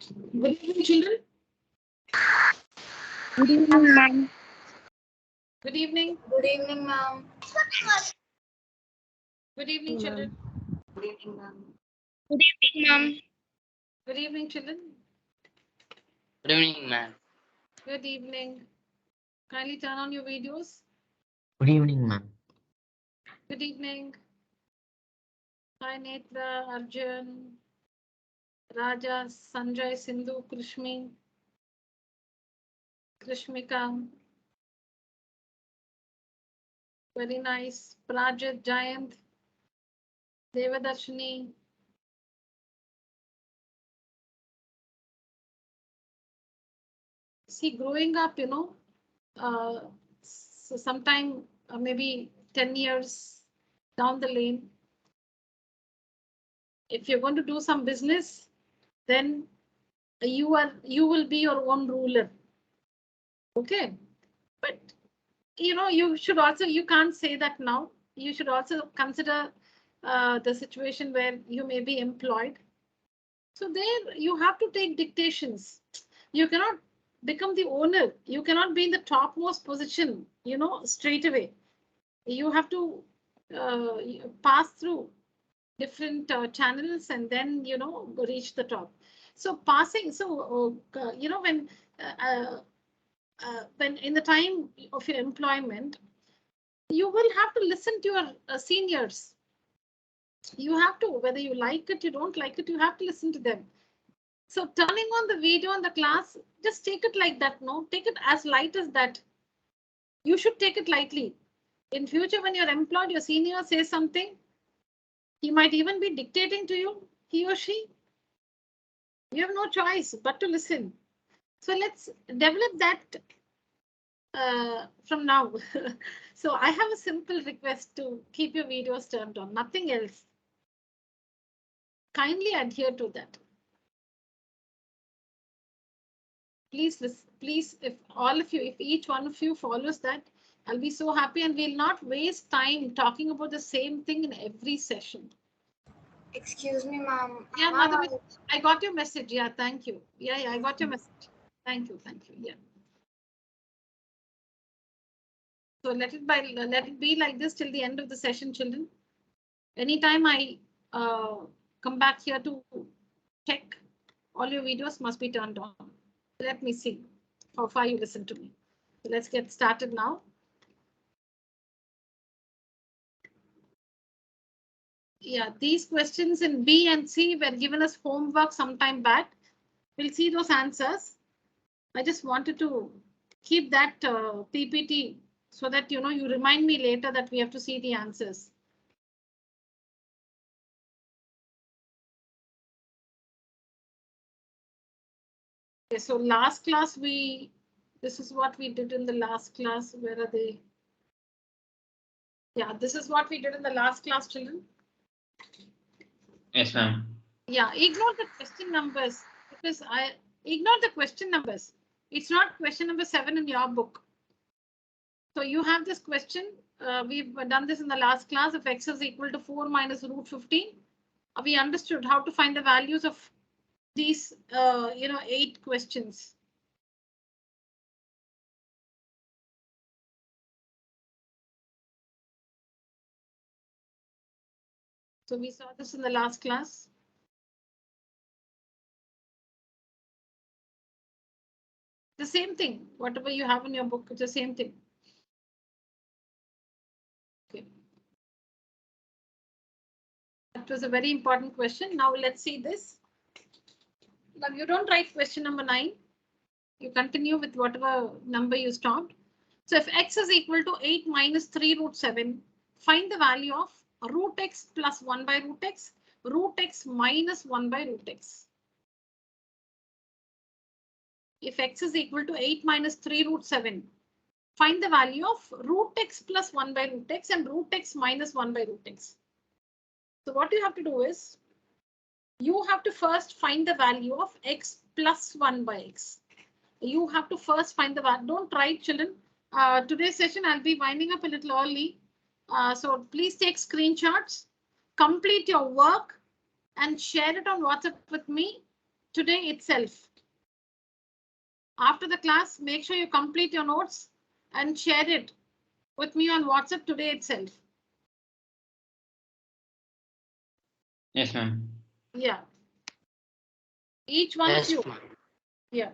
Good evening, children. Good evening, ma'am. Good evening. Good evening, ma'am. Good evening, children. Good evening, ma'am. Good evening, ma'am. Good evening, children. Good evening, ma'am. Good evening. Kindly turn on your videos. Good evening, ma'am. Good evening. Hi, Netra, Arjun, Raja, Sanjay, Sindhu, Krishmi, Krishmika. Very nice. Prajit, Jayant, Devadarshini. See, growing up, so sometime maybe 10 years down the lane, if you're going to do some business, then you will be your own ruler. Okay, but you should also, you can't say that now. You should also consider the situation where you may be employed. So there you have to take dictations. You cannot become the owner. You cannot be in the topmost position, straight away. You have to pass through different channels and then, reach the top. So passing, so, when in the time of your employment, you will have to listen to your seniors. You have to, whether you like it, you don't like it, you have to listen to them. So turning on the video in the class, just take it like that. No, take it as light as that. You should take it lightly. In future, when you're employed, your senior says something, he might even be dictating to you, he or she. You have no choice but to listen. So let's develop that from now. So I have a simple request to keep your videos turned on, nothing else. Kindly adhere to that. Please, please, if all of you, if each one of you follows that, I'll be so happy, and we'll not waste time talking about the same thing in every session. Excuse me, ma'am. Yeah, Mother, I got your message. Yeah, thank you. Yeah, I got your message. Thank you. Yeah. So let it be like this till the end of the session, children. Anytime I come back here to check, all your videos must be turned on. Let me see how far you listen to me. So let's get started now. Yeah, these questions in B and C were given as homework some time back. We'll see those answers. I just wanted to keep that PPT so that you remind me later that we have to see the answers. Okay, so last class this is what we did in the last class. Where are they? Yeah, this is what we did in the last class, children. Yes, ma'am. Yeah, ignore the question numbers because I ignore the question numbers. It's not question number 7 in your book. So you have this question. We've done this in the last class. If x is equal to 4 minus root 15, we understood how to find the values of these, 8 questions. So we saw this in the last class. The same thing, whatever you have in your book, it's the same thing. Okay. That was a very important question. Now let's see this. Now you don't write question number 9. You continue with whatever number you stopped. So if x is equal to 8 minus 3 root 7, find the value of root x plus 1 by root x minus 1 by root x. If x is equal to 8 minus 3 root 7, find the value of root x plus 1 by root x and root x minus 1 by root x. So what you have to do is, you have to first find the value of x plus 1 by x. You have to first find the value. Don't try, children. Today's session, I'll be winding up a little early. So please take screenshots, complete your work and share it on WhatsApp with me. today itself. After the class, make sure you complete your notes and share it with me on WhatsApp today itself. Yes, ma'am. Yeah. Each one Yes, of you. ma'am. Yeah.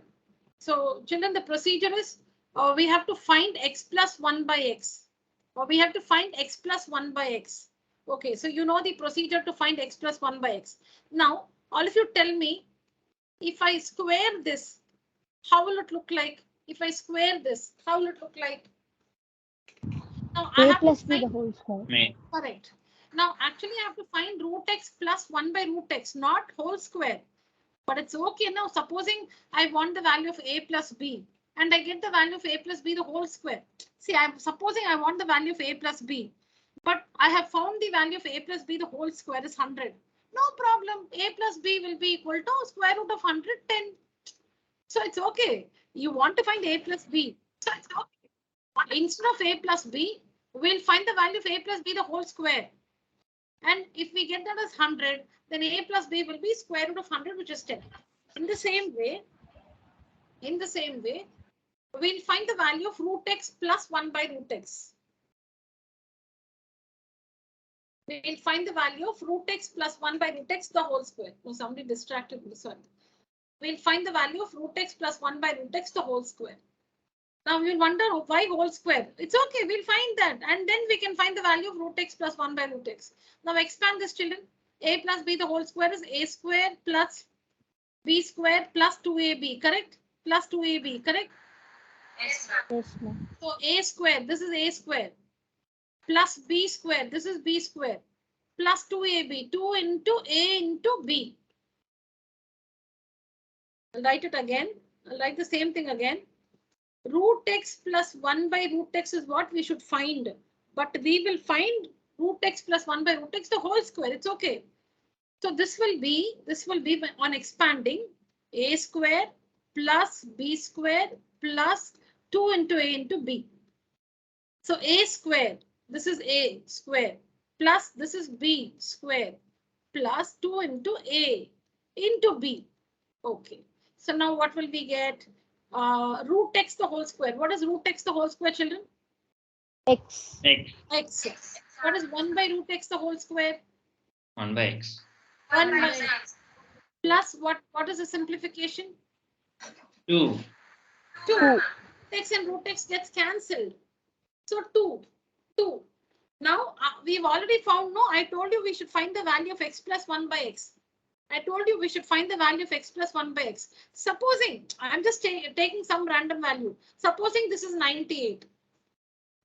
So children, the procedure is we have to find x plus 1 by x. Or we have to find x plus 1 by x. Okay, so you know the procedure to find x plus 1 by x. Now, all of you tell me, if I square this, how will it look like? If I square this, how will it look like? Now, I A have plus to b the find, whole square. May. correct. Now, actually, I have to find root x plus 1 by root x, not whole square. But it's okay now. Supposing I want the value of a plus b and I get the value of a plus b the whole square. See, I'm supposing I want the value of a plus b, but I have found the value of a plus b the whole square is 100. No problem. A plus b will be equal to square root of 110. So it's okay. You want to find a plus b. So it's okay. Instead of a plus b, we'll find the value of a plus b the whole square. And if we get that as 100, then a plus b will be square root of 100, which is 10. In the same way, we'll find the value of root x plus 1 by root x. We'll find the value of root x plus 1 by root x the whole square. Oh, somebody distracted me. Sorry. We'll find the value of root x plus 1 by root x the whole square. Now you'll wonder why whole square. It's okay, we'll find that. And then we can find the value of root x plus 1 by root x. Now expand this, children. A plus b the whole square is a square plus b square plus 2ab, correct? Plus 2ab, correct? Yes, ma'am. Yes, ma'am. So a square, this is a square, plus b square, this is b square, plus 2ab, 2 into a into b. I'll write it again. I'll write the same thing again. Root x plus 1 by root x is what we should find. But we will find root x plus 1 by root x the whole square. It's okay. So this will be on expanding a square plus b square plus 2 into a into b. So a square, this is a square, plus this is b square, plus 2 into a into b. Okay. So now what will we get? Root x the whole square. What is root x the whole square, children? X. X. X. What is 1 by root x the whole square? 1 by x. 1 by x. Plus what is the simplification? 2. 2. X and root x gets cancelled. So 2. Now we've already found, no, I told you we should find the value of x plus 1 by x. I told you we should find the value of x plus 1 by x. Supposing, I'm just taking some random value. Supposing this is 98.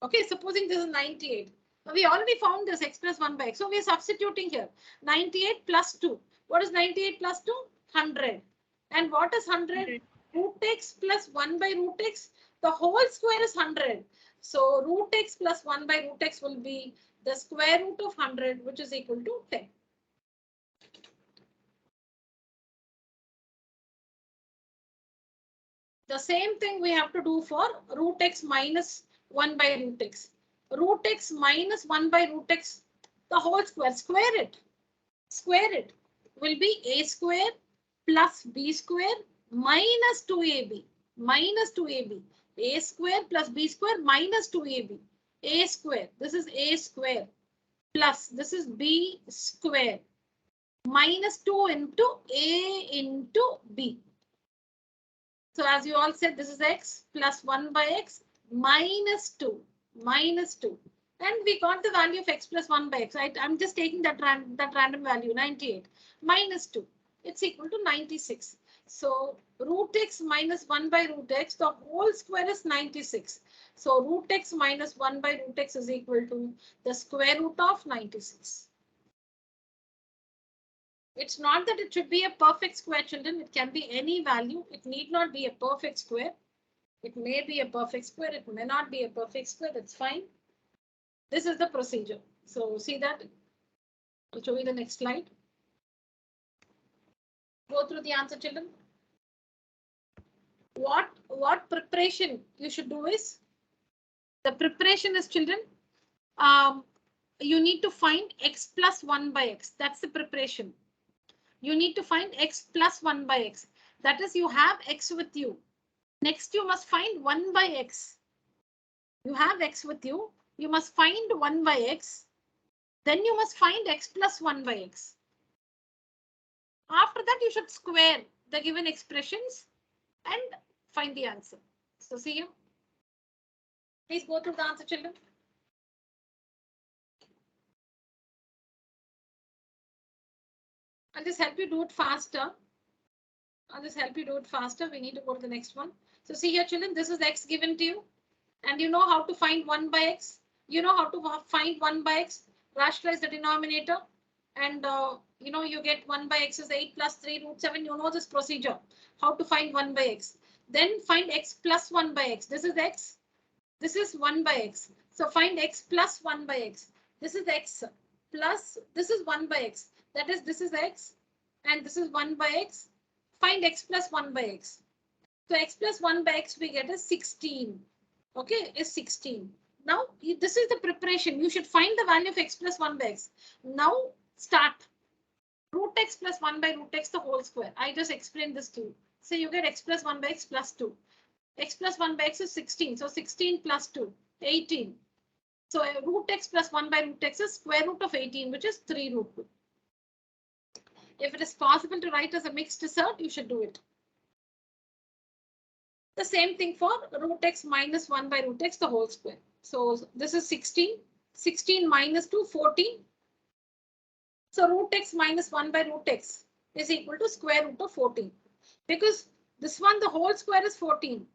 Okay, supposing this is 98. We already found this x plus 1 by x. So we are substituting here. 98 plus 2. What is 98 plus 2? 100. And what is 100? Root x plus 1 by root x. The whole square is 100. So root x plus 1 by root x will be the square root of 100, which is equal to 10. The same thing we have to do for root x minus 1 by root x. Root x minus 1 by root x, the whole square, square it. Square it will be a square plus b square minus 2ab. Minus 2ab. A square plus b square minus 2ab. A square, this is a square, plus this is b square, minus 2 into a into b. So as you all said, this is x plus 1 by x minus 2. And we got the value of x plus 1 by x. I'm just taking that random value, 98 minus 2. It's equal to 96. So root x minus 1 by root x, the whole square is 96. So root x minus 1 by root x is equal to the square root of 96. It's not that it should be a perfect square, children. It can be any value. It need not be a perfect square. It may be a perfect square. It may not be a perfect square. That's fine. This is the procedure. So see that. I'll show you the next slide. Go through the answer, children. What preparation you should do is, the preparation is, children, you need to find x plus 1 by x. That's the preparation. You need to find x plus 1 by x. That is, you have x with you. Next, you must find 1 by x. You have x with you. You must find 1 by x. Then you must find x plus 1 by x. After that, you should square the given expressions and find the answer. So see you. Please go through the answer, children. I'll just help you do it faster. We need to go to the next one. So see here, children, this is x given to you. And you know how to find 1 by x. You know how to find 1 by x. Rationalize the denominator. And you get 1 by x is 8 plus 3 root 7. You know this procedure. How to find 1 by x. Then find x plus 1 by x. This is x. This is 1 by x. So find x plus 1 by x. This is x plus, this is 1 by x. That is, this is x and this is 1 by x. Find x plus 1 by x. So x plus 1 by x we get is 16. Okay, is 16. Now, this is the preparation. You should find the value of x plus 1 by x. Now, start. Root x plus 1 by root x the whole square. I just explained this to you. So you get x plus 1 by x plus 2. X plus 1 by x is 16. So 16 plus 2, 18. So root x plus 1 by root x is square root of 18, which is 3 root 2. If it is possible to write as a mixed assert, you should do it. The same thing for root x minus 1 by root x the whole square. So this is 16. 16 minus 2, 14. So root x minus 1 by root x is equal to square root of 14. Because this one, the whole square is 14.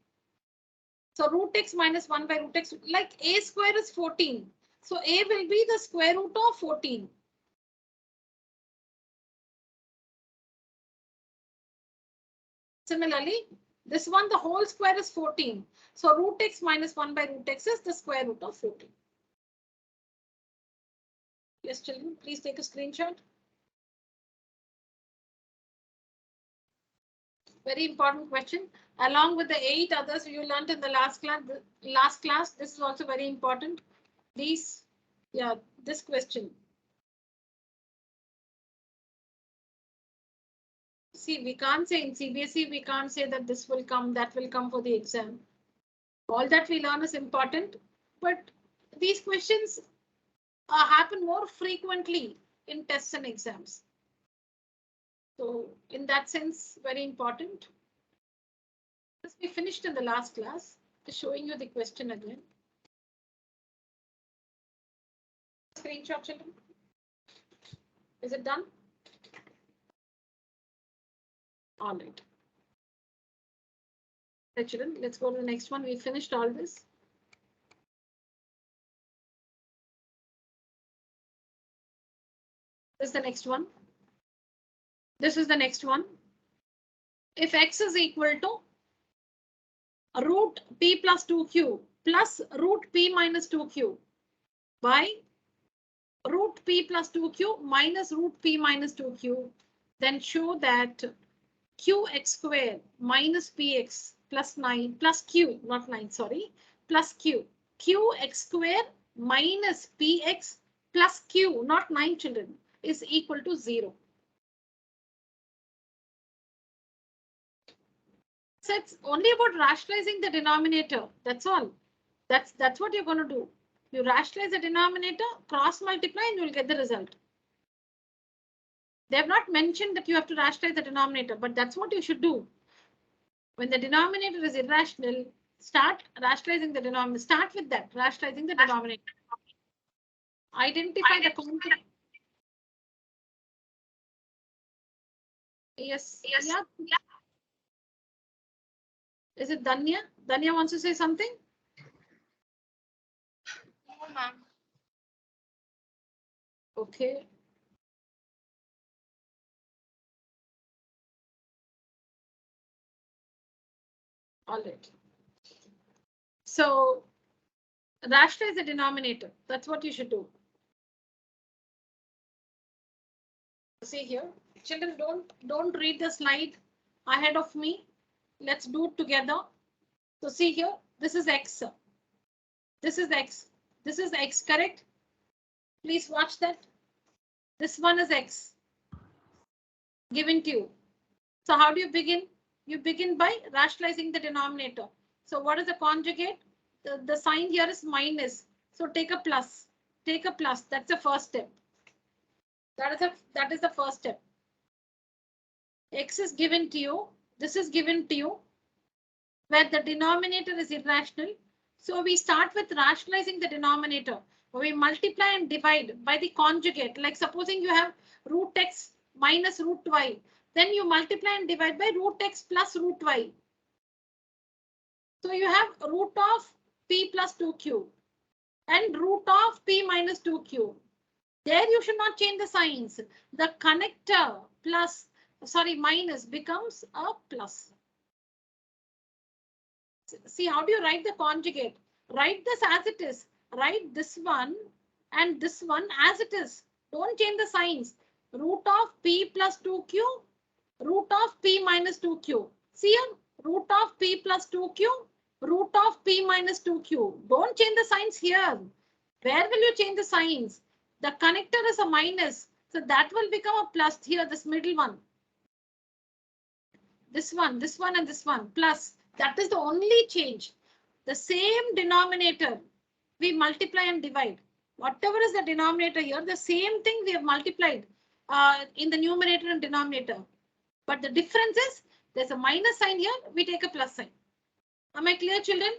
So root x minus 1 by root x, like a square is 14. So a will be the square root of 14. Similarly, this one, the whole square is 14. So root x minus 1 by root x is the square root of 14. Yes, children, please take a screenshot. Very important question. Along with the 8 others you learned in the last class, this is also very important. Please, yeah, this question. See, we can't say in CBSE, we can't say that this will come, that will come for the exam. All that we learn is important, but these questions happen more frequently in tests and exams. So in that sense, very important. This we finished in the last class. Just showing you the question again. Screenshot, children. Is it done? All right. Okay, children, let's go to the next one. We finished all this. This is the next one. This is the next one. If x is equal to root p plus 2q plus root p minus 2q by root p plus 2q minus root p minus 2q, then show that qx square minus px plus 9 plus q, not 9, sorry, plus q. Qx square minus px plus q, not 9, children, is equal to 0. So it's only about rationalizing the denominator. That's all. That's what you're going to do. You rationalize the denominator, cross multiply, and you'll get the result. They have not mentioned that you have to rationalize the denominator, but that's what you should do. When the denominator is irrational, start rationalizing the denominator. Start with that, rationalizing the denominator. Identify the common. Yes. Yeah. Is it Danya? Danya wants to say something? No, ma'am. Okay. All right. So rationalize the denominator. That's what you should do. See here, children, don't read the slide ahead of me. Let's do it together. So see here, this is x. This is x. This is x, correct? Please watch that. This one is x. given to you. So how do you begin? You begin by rationalizing the denominator. So what is the conjugate? The sign here is minus. So take a plus. Take a plus. That's the first step. That is the first step. X is given to you. This is given to you, where the denominator is irrational. So we start with rationalizing the denominator. We multiply and divide by the conjugate. Like supposing you have root x minus root y. Then you multiply and divide by root x plus root y. So you have root of p plus 2q and root of p minus 2q. There you should not change the signs. The connector minus becomes a plus. See, how do you write the conjugate? Write this as it is. Write this one and this one as it is. Don't change the signs. Root of p plus 2q, root of p minus 2q. See here, root of p plus 2q, root of p minus 2q. Don't change the signs here. Where will you change the signs? The connector is a minus. So that will become a plus here, this middle one. This one, and this one, plus. That is the only change. The same denominator, we multiply and divide. Whatever is the denominator here, the same thing we have multiplied in the numerator and denominator. But the difference is there's a minus sign here, we take a plus sign. Am I clear, children?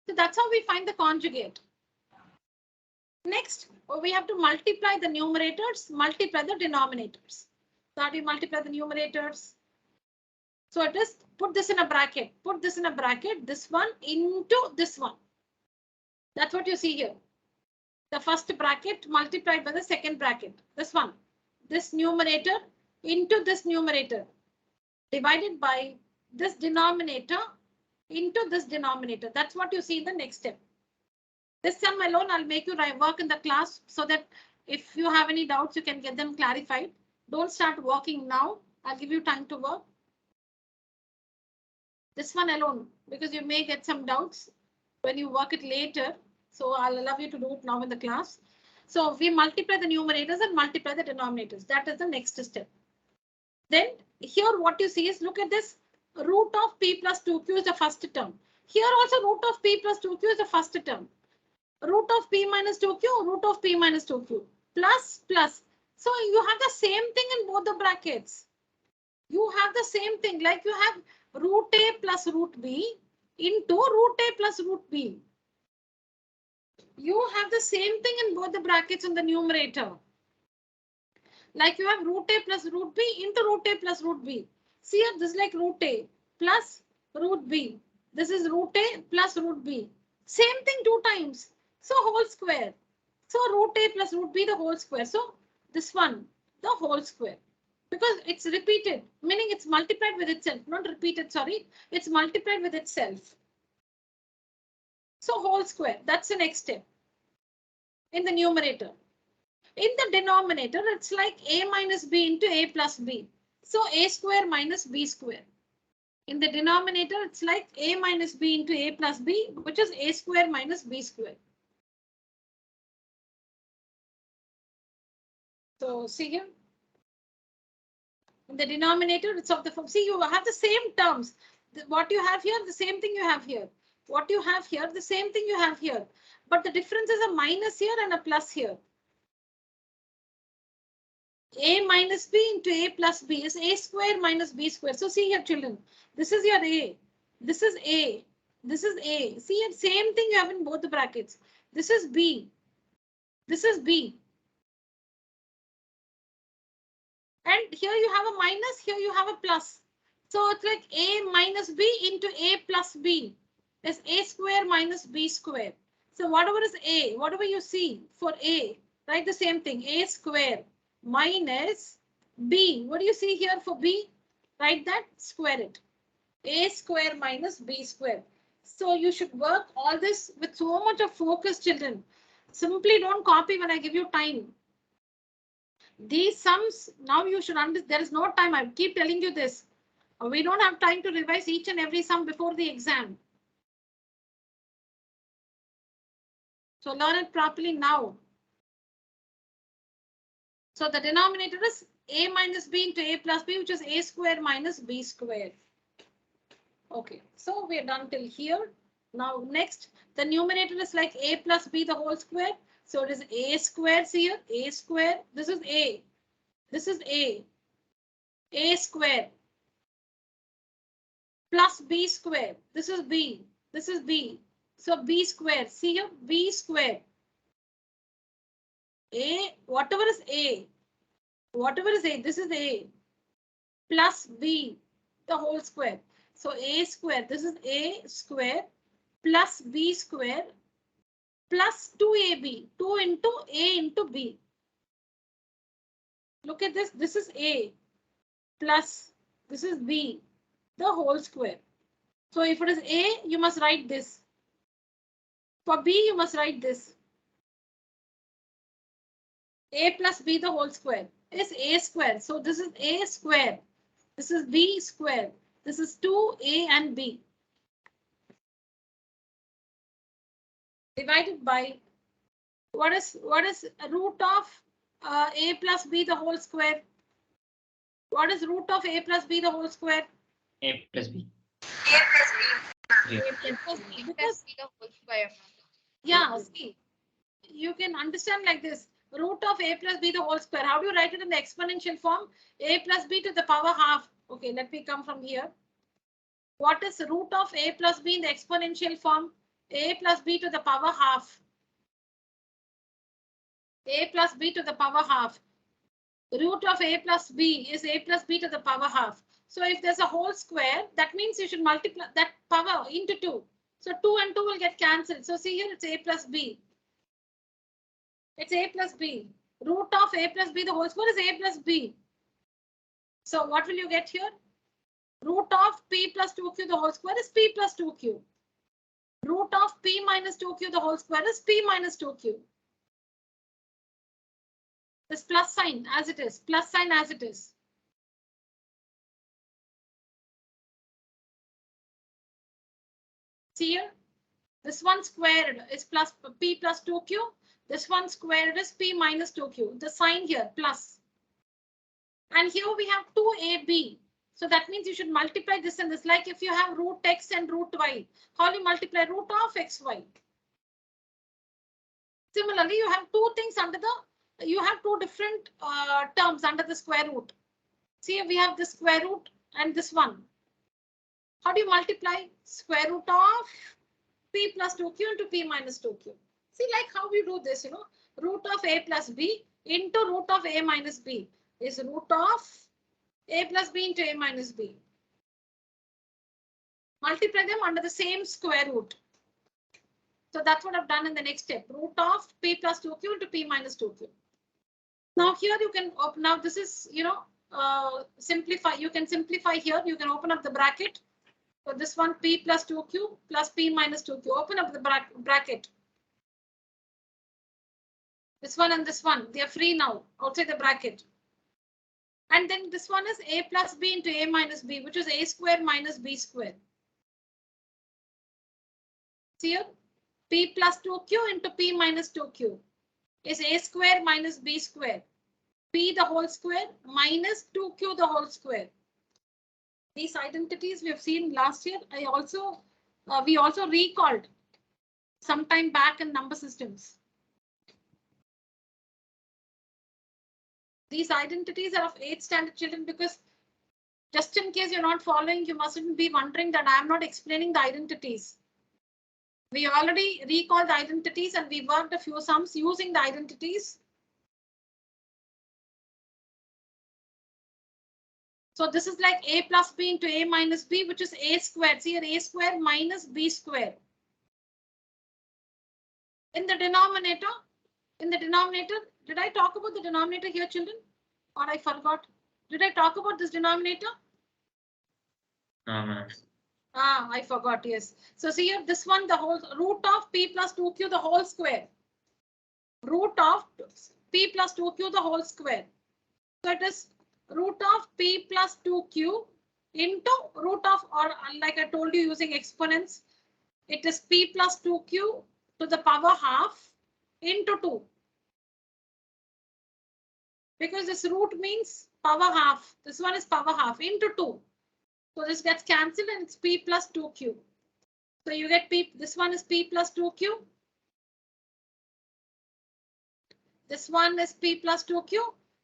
So that's how we find the conjugate. Next, we have to multiply the numerators, multiply the denominators. So how do you multiply the numerators? So it is put this in a bracket, this one into this one. That's what you see here. The first bracket multiplied by the second bracket, this one, this numerator into this numerator, divided by this denominator into this denominator. That's what you see in the next step. This sum alone, I'll make you work in the class so that if you have any doubts, you can get them clarified. Don't start working now. I'll give you time to work. This one alone, because you may get some doubts when you work it later. So I'll allow you to do it now in the class. So we multiply the numerators and multiply the denominators. That is the next step. Then here what you see is, look at this, root of p plus 2q is the first term. Here also root of p plus 2q is the first term. Root of p minus 2q, root of p minus 2q, plus, plus. So you have the same thing in both the brackets. You have the same thing, like you have root a plus root b into root a plus root b. You have the same thing in both the brackets in the numerator. Like you have root a plus root b into root a plus root b. See here, this is like root a plus root b. This is root a plus root b. Same thing 2 times. So whole square. So root a plus root b the whole square. So this one, the whole square. Because it's repeated, meaning it's multiplied with itself. Not repeated, sorry. It's multiplied with itself. So whole square. That's the next step. In the numerator. In the denominator, it's like a minus b into a plus b. So a square minus b square. In the denominator, it's like a minus b into a plus b, which is a square minus b square. So see here. In the denominator, it's of the form. See, you have the same terms. What you have here, the same thing you have here. What you have here, the same thing you have here. But the difference is a minus here and a plus here. A minus b into a plus b is a square minus b square. So see here, children, this is your a. This is a. This is a. See, same thing you have in both the brackets. This is b. This is b. And here you have a minus, here you have a plus. So it's like a minus b into a plus b is a square minus b square. So whatever is a, whatever you see for a, write the same thing, a square minus b. What do you see here for b? Write that, square it. A square minus b square. So you should work all this with so much of focus, children. Simply don't copy when I give you time. These sums, now you should understand, there is no time. I keep telling you this. We don't have time to revise each and every sum before the exam. So learn it properly now. So the denominator is a minus b into a plus b, which is a square minus b square. Okay, so we're done till here. Now next, the numerator is like a plus b the whole square. So it is a square here, a square. This is a. This is a square plus b square. This is b. This is b. So b square. See here, b square. A, whatever is a, whatever is a, this is a plus b the whole square. So a square. This is a square plus b square plus 2ab, 2 into a into b. Look at this. This is a plus this is b the whole square. So if it is a, you must write this. For b, you must write this. A plus b the whole square is a square. So this is a square. This is b square. This is 2a and b. Divided by what is root of a plus b the whole square? What is root of a plus b the whole square? A plus b. A plus B. A plus b. B Because plus B the whole square. yeah, see, you can understand like this. Root of a plus b the whole square. How do you write it in the exponential form? A plus b to the power half. Okay, let me come from here. What is root of a plus b in the exponential form? A plus b to the power half. A plus b to the power half. Root of a plus b is a plus b to the power half. So if there's a whole square, that means you should multiply that power into 2. So 2 and 2 will get cancelled. So see here, it's a plus b. It's a plus b. Root of a plus b the whole square is a plus b. So what will you get here? Root of p plus 2q the whole square is p plus 2q. Root of p minus 2q the whole square is p minus 2q. This plus sign as it is, plus sign as it is. See here, this one squared is plus p plus 2q. This one squared is p minus 2q. The sign here plus. And here we have 2ab. So that means you should multiply this and this. Like if you have root x and root y, how do you multiply root of xy? Similarly, you have two things under the, you have two different terms under the square root. See, we have this square root and this one. How do you multiply square root of p plus 2q into p minus 2q? See, like how we do this, you know, root of a plus b into root of a minus b is root of a plus b into a minus b. Multiply them under the same square root. So that's what I've done in the next step. Root of p plus 2q into p minus 2q. Now here you can open. Now this is, you know, simplify. You can simplify here. You can open up the bracket. So this one p plus 2q plus p minus 2q. Open up the bracket. This one and this one, they are free now outside the bracket. And then this one is a plus b into a minus b, which is a square minus b square. See here, p plus 2q into p minus 2q is a square minus b square. P the whole square minus 2q the whole square. These identities we have seen last year. We also recalled some time back in number systems. These identities are of 8th standard children, because just in case you're not following, you mustn't be wondering that I am not explaining the identities. We already recalled the identities and we worked a few sums using the identities. So this is like a plus b into a minus b, which is a squared. See here, a square minus b square. In the denominator, did I talk about the denominator here, children? Or I forgot? Did I talk about this denominator? No, ma'am. Ah, I forgot, yes. So see here, this one, the whole root of p plus 2q the whole square. Root of p plus 2q the whole square. So it is root of p plus 2q into root of, or like I told you using exponents, it is p plus 2q to the power half into 2. because this root means power half. This one is power half into 2. So this gets cancelled and it's p plus 2q. So you get p, this one is p plus 2q. This one is p plus 2q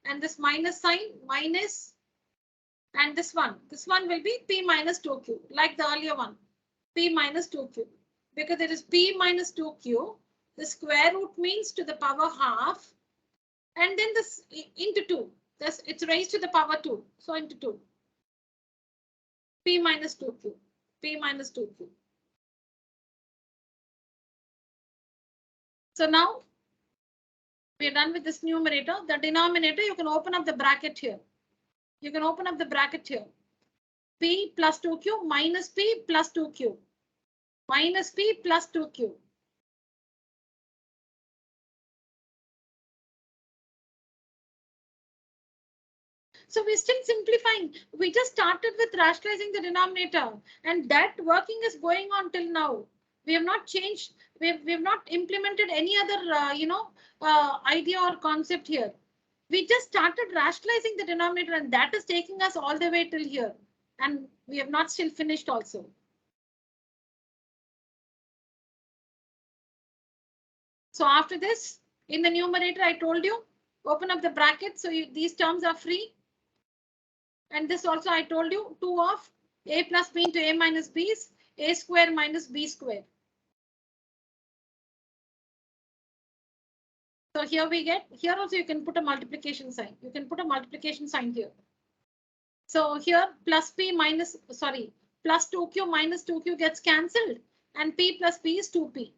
and this minus sign minus, and this one will be p minus 2q like the earlier one, p minus 2q, because it is p minus 2q. The square root means to the power half, and then this into 2. This it's raised to the power 2. So into 2. P minus 2q. P minus 2q. So now we are done with this numerator. The denominator, you can open up the bracket here. You can open up the bracket here. P plus 2q minus p plus 2q. Minus p plus 2q. So we're still simplifying. We just started with rationalizing the denominator, and that working is going on till now. We have not changed. We have not implemented any other idea or concept here. We just started rationalizing the denominator, and that is taking us all the way till here. And we have not still finished also. So after this, in the numerator, I told you, open up the bracket. So these terms are free. And this also I told you, 2 of a plus b into a minus b is a square minus b square. So here we get, here also you can put a multiplication sign. You can put a multiplication sign here. So here plus p minus, sorry, plus 2q minus 2q gets cancelled and p plus p is 2p.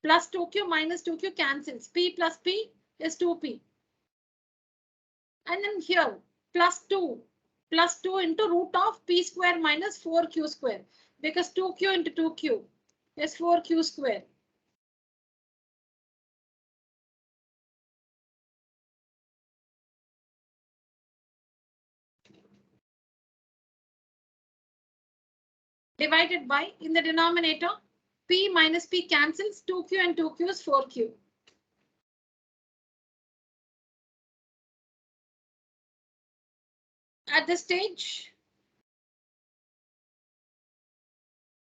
Plus 2q minus 2q cancels. P plus p is 2p. And then here plus 2 into root of p square minus 4q square, because 2q into 2q is 4q square. Divided by, in the denominator, p minus p cancels, 2q and 2q is 4q. At this stage,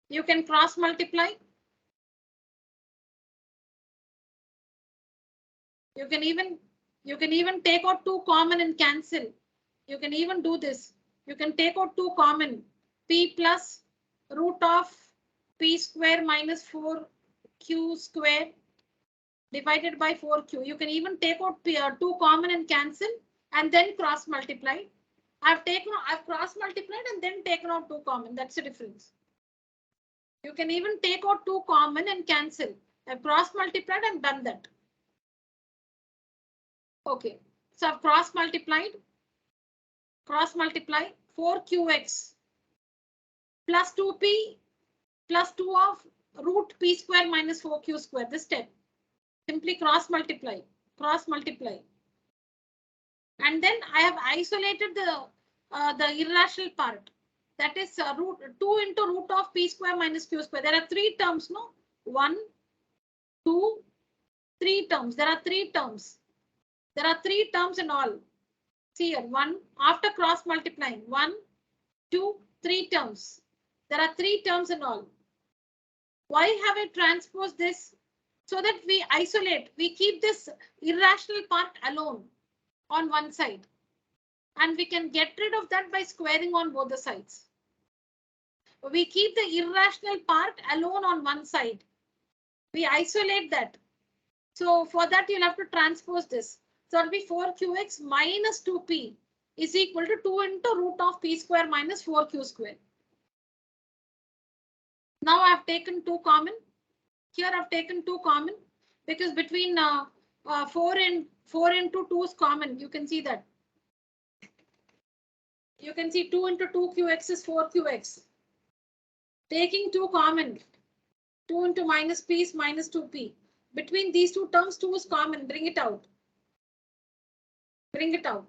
you can cross multiply. You can even take out 2 common and cancel. You can even do this. You can take out 2 common, p plus root of p square minus 4q square divided by 4q. You can even take out 2 common and cancel and then cross multiply. I've cross multiplied and then taken out 2 common. That's the difference. You can even take out 2 common and cancel. I've cross multiplied and done that. Okay, so I've cross multiply 4qx plus 2p plus 2 of root p square minus 4q square. This step, simply cross multiply. And then I have isolated the irrational part. That is root 2 into root of p square minus q square. There are 3 terms, no? 1, 2, 3 terms. There are 3 terms. There are 3 terms in all. See here, 1 after cross multiplying. 1, 2, 3 terms. There are 3 terms in all. Why have I transposed this? So that we isolate. We keep this irrational part alone on one side. And we can get rid of that by squaring on both the sides. We keep the irrational part alone on one side. We isolate that. So for that, you'll have to transpose this. So it'll be 4qx minus 2p is equal to 2 into root of p square minus 4q square. Now I've taken 2 common. Here I've taken 2 common because between 4 into 2 is common. You can see that. You can see 2 into 2qx is 4qx. Taking 2 common, 2 into minus p is minus 2p. Between these 2 terms, 2 is common. Bring it out. Bring it out.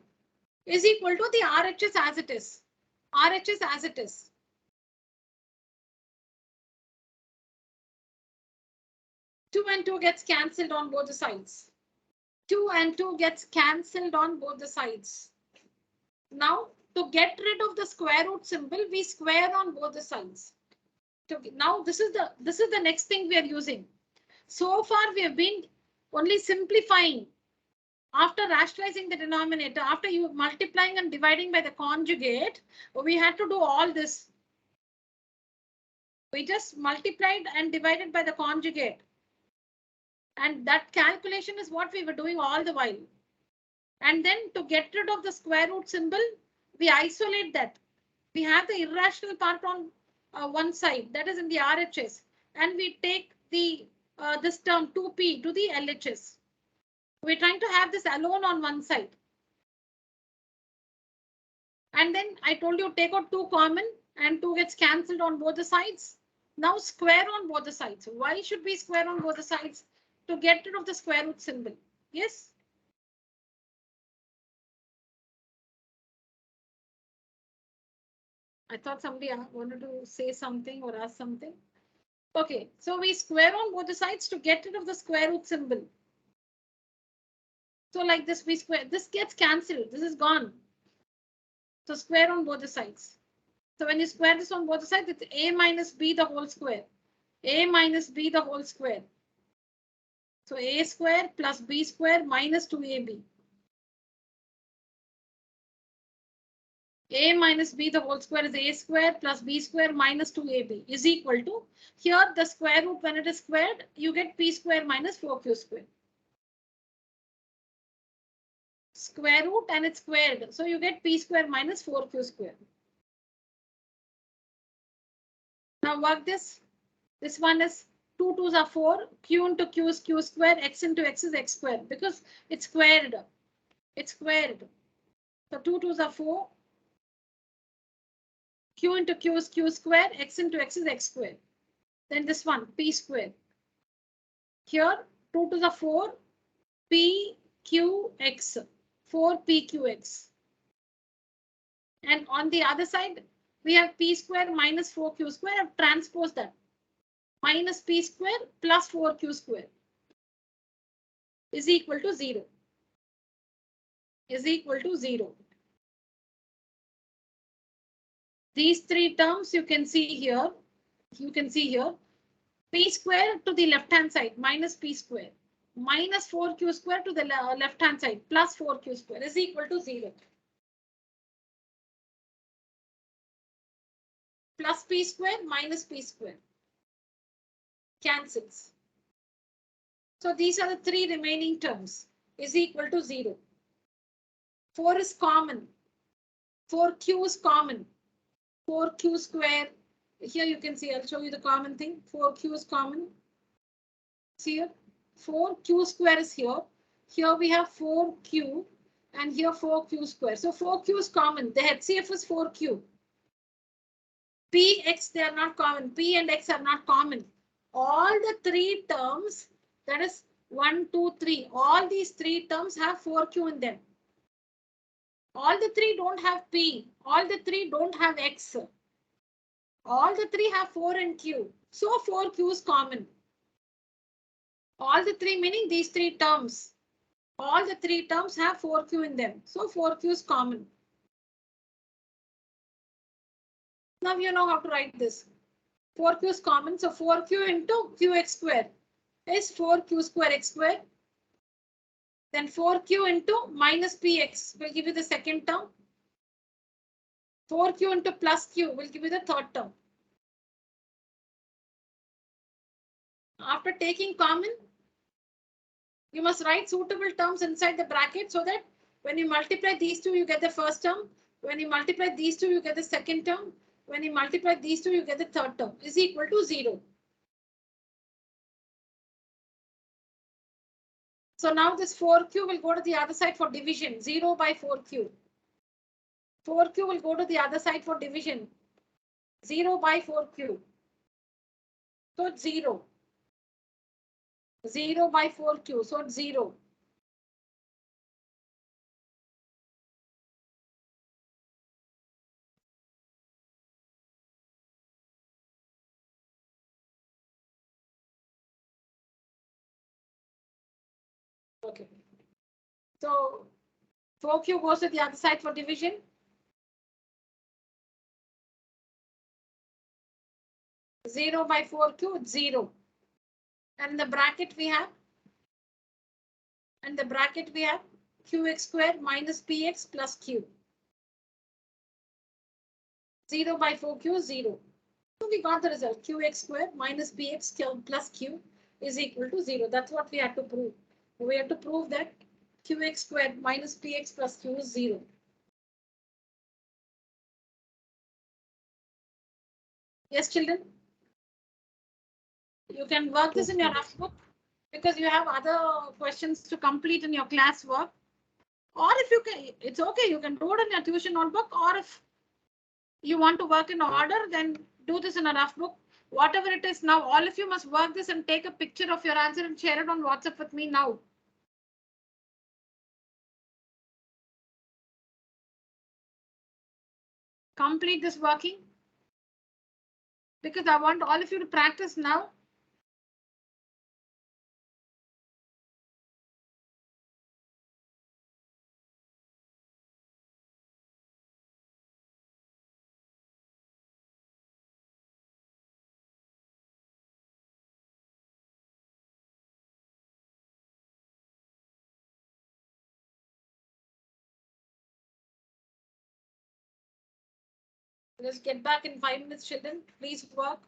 Is equal to the RHS as it is. RHS as it is. 2 2 and 2 gets cancelled on both the sides. 2 and 2 gets cancelled on both the sides. Now, to get rid of the square root symbol, we square on both the sides. Now, this is the next thing we are using. So far, we have been only simplifying. After rationalizing the denominator, after you multiplying and dividing by the conjugate, we had to do all this. We just multiplied and divided by the conjugate. And that calculation is what we were doing all the while. And then to get rid of the square root symbol, we isolate that. We have the irrational part on one side, that is in the RHS, and we take the this term 2p to the LHS. We're trying to have this alone on one side. And then I told you take out 2 common and 2 gets cancelled on both the sides. Now square on both the sides. Why should we square on both the sides? To get rid of the square root symbol. Yes. I thought somebody wanted to say something or ask something. Okay, so we square on both the sides to get rid of the square root symbol. So like this, we square, this gets cancelled, this is gone. So square on both the sides. So when you square this on both the sides, it's a minus b the whole square. A minus b the whole square. So a square plus b square minus 2ab. A minus b the whole square is a square plus b square minus 2ab is equal to, here the square root when it is squared, you get p square minus 4q square. Square root and it's squared. So you get p square minus 4q square. Now work this. This one is 2 2s are 4. Q into q is q square. X into x is x square because it's squared. It's squared. So 2 2s are 4. Q into q is q square. X into x is x square. Then this one p square. Here 2 2s are 4. P q x. 4 p q x. And on the other side, we have p square minus 4q square. I've transposed that. Minus p square plus 4q square is equal to 0. Is equal to 0. These 3 terms you can see here. You can see here. P square to the left hand side minus p square minus 4q square to the left hand side plus 4q square is equal to 0. Plus p square minus p square cancels. So these are the 3 remaining terms is equal to 0. 4 is common. 4q is common. 4q square. Here you can see, I'll show you the common thing. 4q is common. See here, 4q square is here. Here we have 4q and here 4q square. So 4q is common. The HCF is 4q. P, X, they are not common. P and X are not common. All the 3 terms, that is 1, 2, 3. All these 3 terms have 4q in them. All the 3 don't have P. All the 3 don't have X. All the 3 have 4 and Q. So 4Q is common. All the 3 meaning these 3 terms. All the 3 terms have 4Q in them. So 4Q is common. Now you know how to write this. 4Q is common. So 4Q into QX square is 4Q square X square. Then 4Q into minus PX will give you the second term. 4Q into plus Q will give you the third term. After taking common, you must write suitable terms inside the bracket so that when you multiply these 2, you get the first term. When you multiply these 2, you get the second term. When you multiply these 2, you get the third term is equal to 0. So now this 4Q will go to the other side for division, 0 by 4Q. 4Q will go to the other side for division, 0 by 4Q. So it's 0. 0 by 4Q, so it's 0. Okay. So 4q goes to the other side for division. Zero by 4q, it's 0. And in the bracket we have, qx squared minus px plus q. 0 by 4q, 0. So we got the result, qx squared minus px plus q is equal to 0. That's what we had to prove. We have to prove that qx squared minus px plus q is 0. Yes, children? You can work this in your rough book because you have other questions to complete in your class work. Or if you can, it's okay, you can do it in your tuition notebook, or if you want to work in order, then do this in a rough book. Whatever it is now, all of you must work this and take a picture of your answer and share it on WhatsApp with me now. Complete this working because I want all of you to practice now. Let's get back in 5 minutes, children. Please work.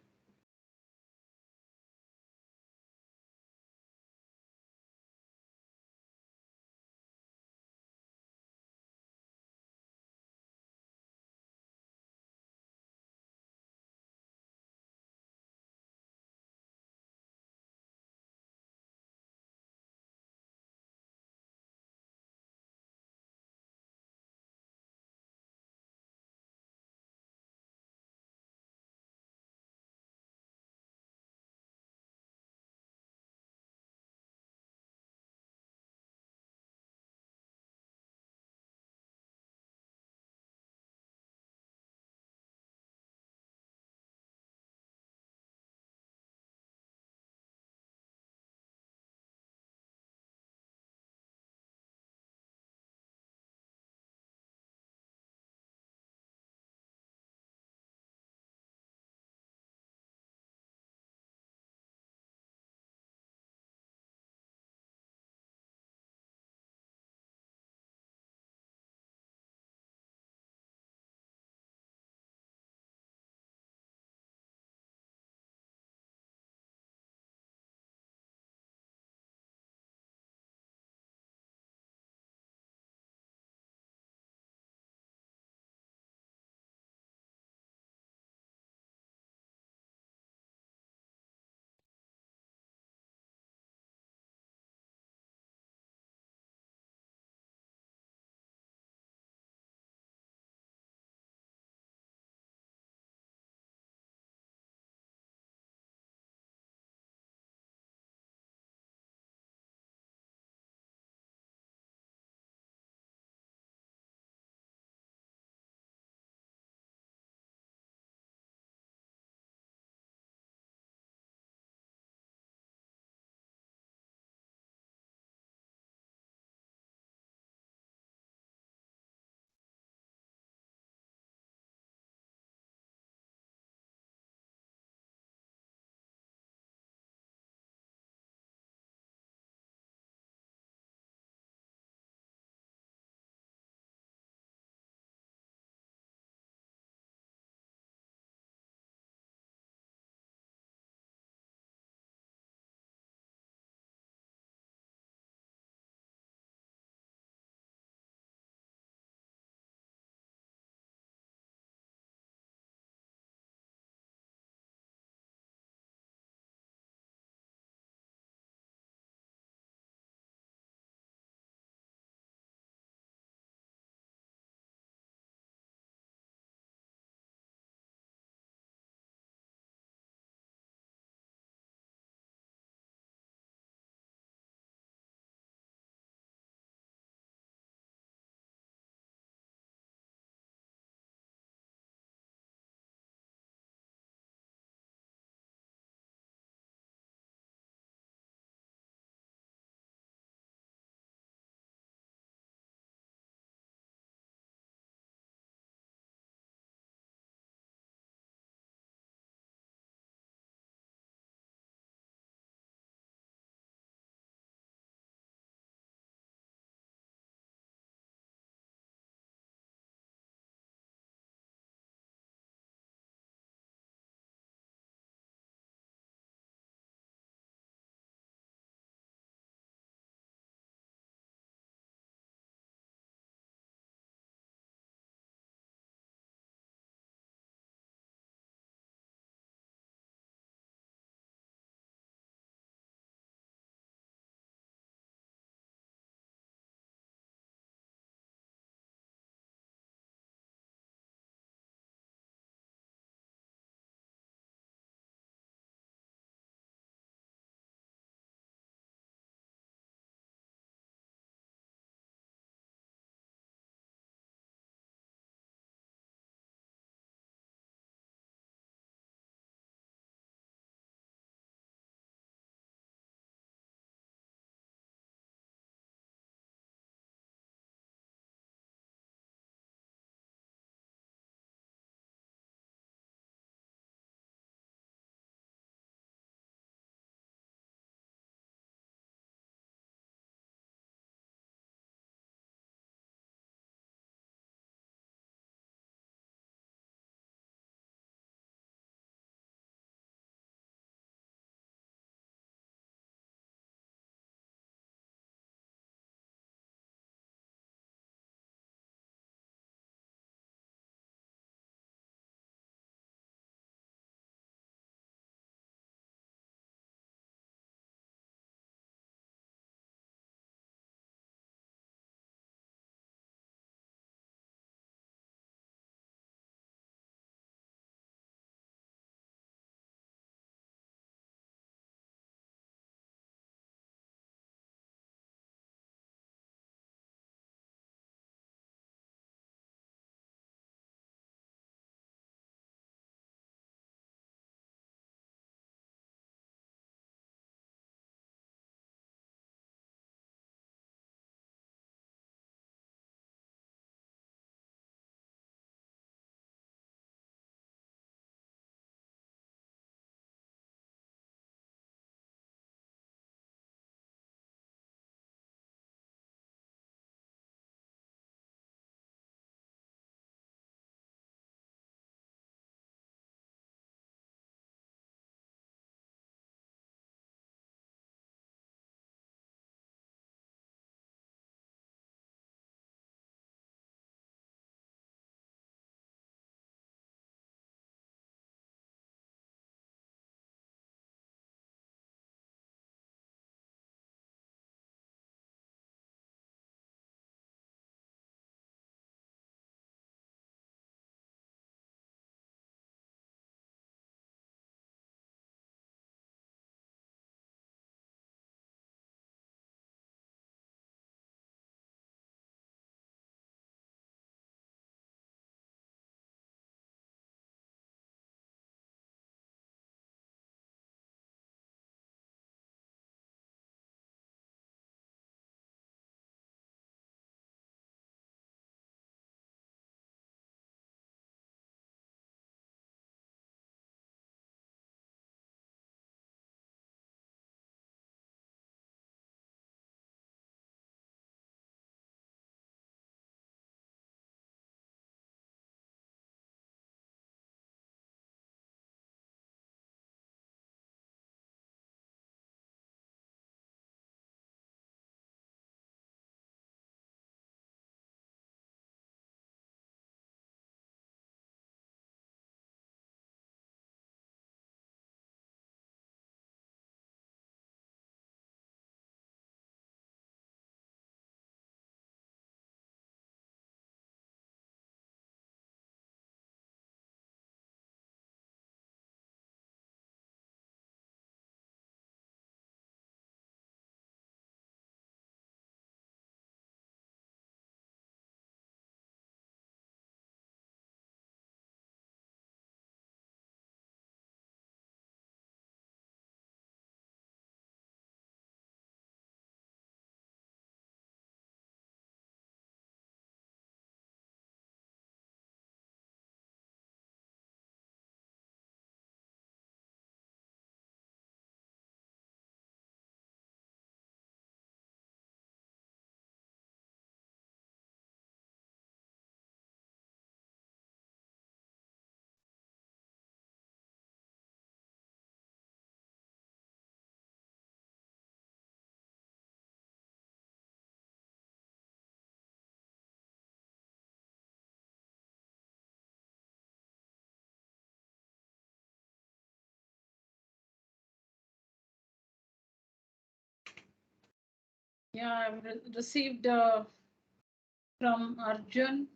Yeah, I've received from Arjun.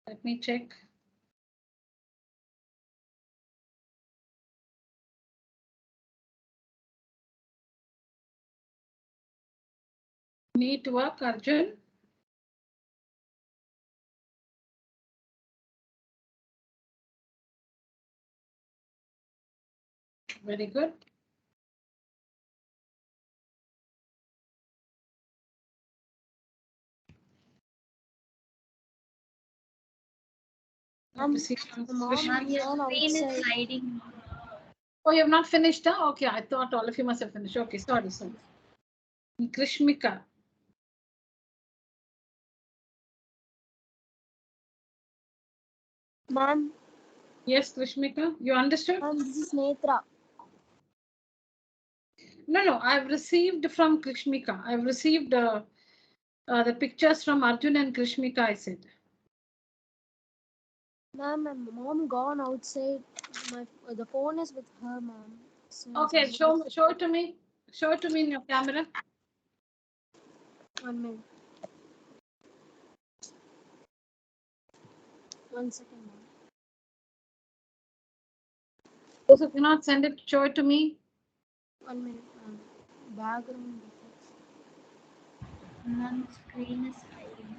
Let me check. Neat work, Arjun. Very good. Mom, Krishna. your screen is sliding. Oh, you have not finished, huh? Okay, I thought all of you must have finished. Okay, sorry, sorry. Krishmika. Ma'am, Yes, Krishmika, you understood? this is Netra. No, I've received from Krishmika. I've received the pictures from Arjun and Krishmika, I said. Ma'am, my mom gone outside. The phone is with her, ma'am. So Okay, show it to me. Show it to me in your camera. 1 minute. 1 second, ma'am. Those who cannot send it, show it to me. 1 minute, ma'am. Background. Mom, screen is hiding.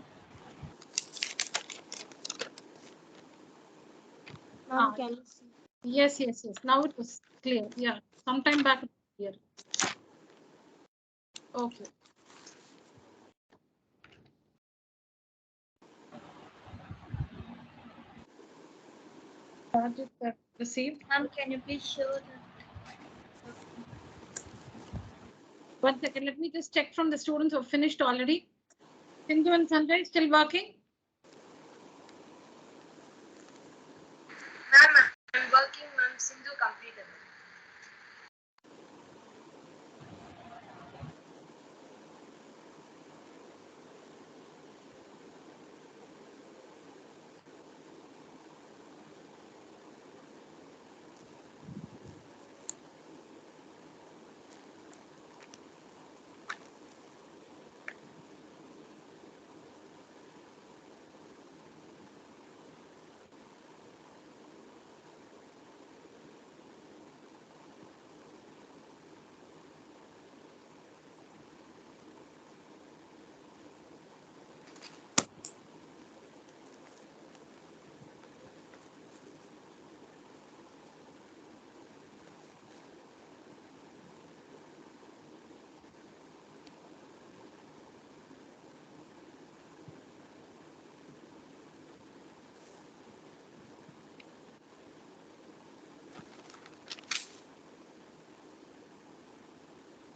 Ma'am, can you see? Yes. Now it was clear. Yeah, sometime back here. Okay. Target received. Mom, can you please show the 1 second, let me just check from the students who have finished already. Sindhu and Sanjay still working? Ma'am, I'm working, ma'am. Sindhu completed.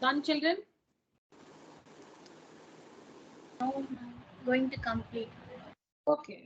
Done, children? No, ma'am. Going to complete. Okay.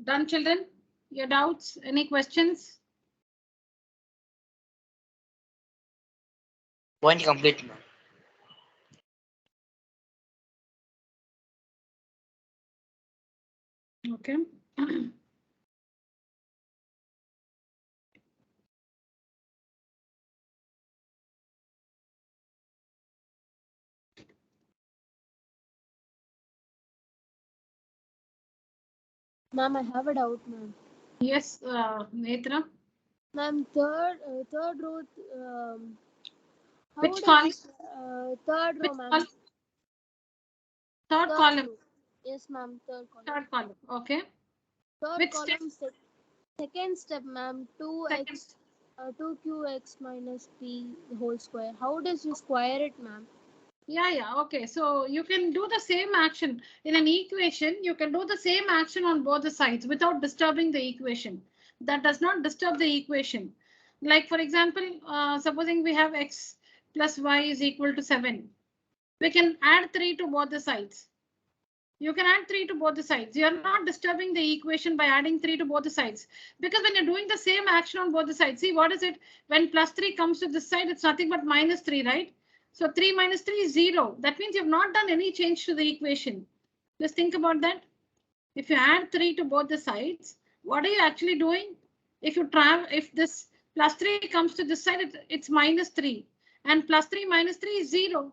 Done, children? Your doubts? Any questions? Going to complete, ma'am. Okay. Ma'am, I have a doubt, ma'am. Yes, Netra. Ma'am, third row. How Which would column? third row, Which ma'am? column? Third Third column. row. Yes, ma'am. Third column. Third column. Okay. Third Which step? column. Second step, ma'am. Second. 2qx minus p whole square. How does you square it, ma'am? Yeah. Okay. So you can do the same action in an equation. You can do the same action on both the sides without disturbing the equation. That does not disturb the equation. Like for example, supposing we have x plus y is equal to 7. We can add 3 to both the sides. You can add 3 to both the sides. You are not disturbing the equation by adding 3 to both the sides. Because when you're doing the same action on both the sides, see what is it? When plus 3 comes to this side, it's nothing but minus 3, right? So 3 minus 3 is 0. That means you've not done any change to the equation. Just think about that. If you add 3 to both the sides, what are you actually doing? If this plus 3 comes to this side, it's minus 3. And plus 3 minus 3 is 0.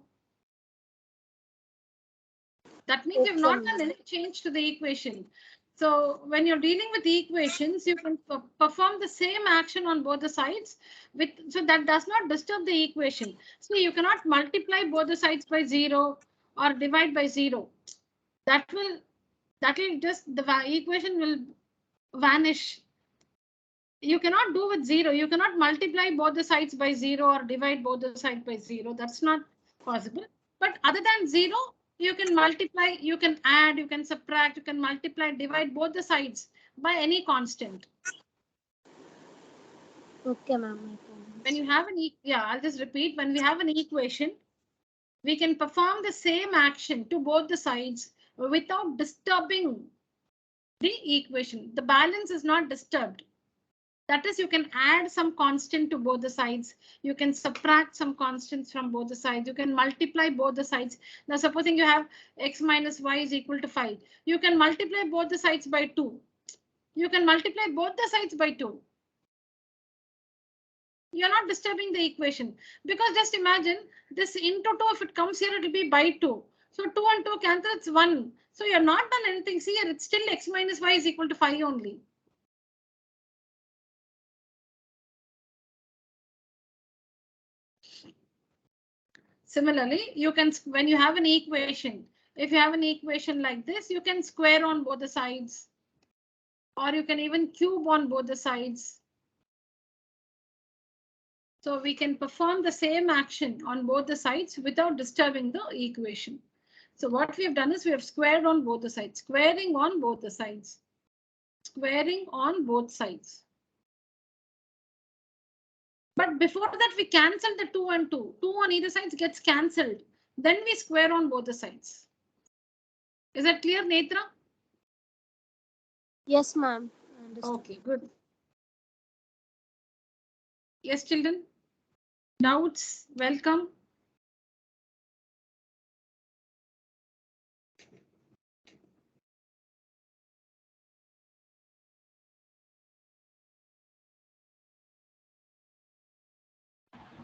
That means you've not done any change to the equation. So when you're dealing with equations, you can perform the same action on both the sides so that does not disturb the equation. So you cannot multiply both the sides by 0 or divide by 0. That will just the equation will vanish. You cannot do with 0. You cannot multiply both the sides by 0 or divide both the sides by 0. That's not possible. But other than 0, you can multiply, you can add, you can subtract, you can multiply, divide both the sides by any constant. Okay, ma'am. When you have I'll just repeat. When we have an equation, we can perform the same action to both the sides without disturbing the equation. The balance is not disturbed. That is, you can add some constant to both the sides. You can subtract some constants from both the sides. You can multiply both the sides. Now, supposing you have x minus y is equal to 5. You can multiply both the sides by 2. You can multiply both the sides by 2. You're not disturbing the equation because just imagine this into 2. If it comes here, it will be by 2. So 2 and 2 cancel, it's 1. So you're not done anything. See here, it's still x minus y is equal to 5 only. Similarly, you can, when you have an equation, if you have an equation like this, you can square on both the sides, or you can even cube on both the sides. So we can perform the same action on both the sides without disturbing the equation. So what we have done is we have squared on both the sides, squaring on both the sides, squaring on both sides. But before that, we cancel the 2 and 2. 2 on either side gets cancelled. Then we square on both the sides. Is that clear, Netra? Yes, ma'am. Okay, good. Yes, children. Doubts, welcome.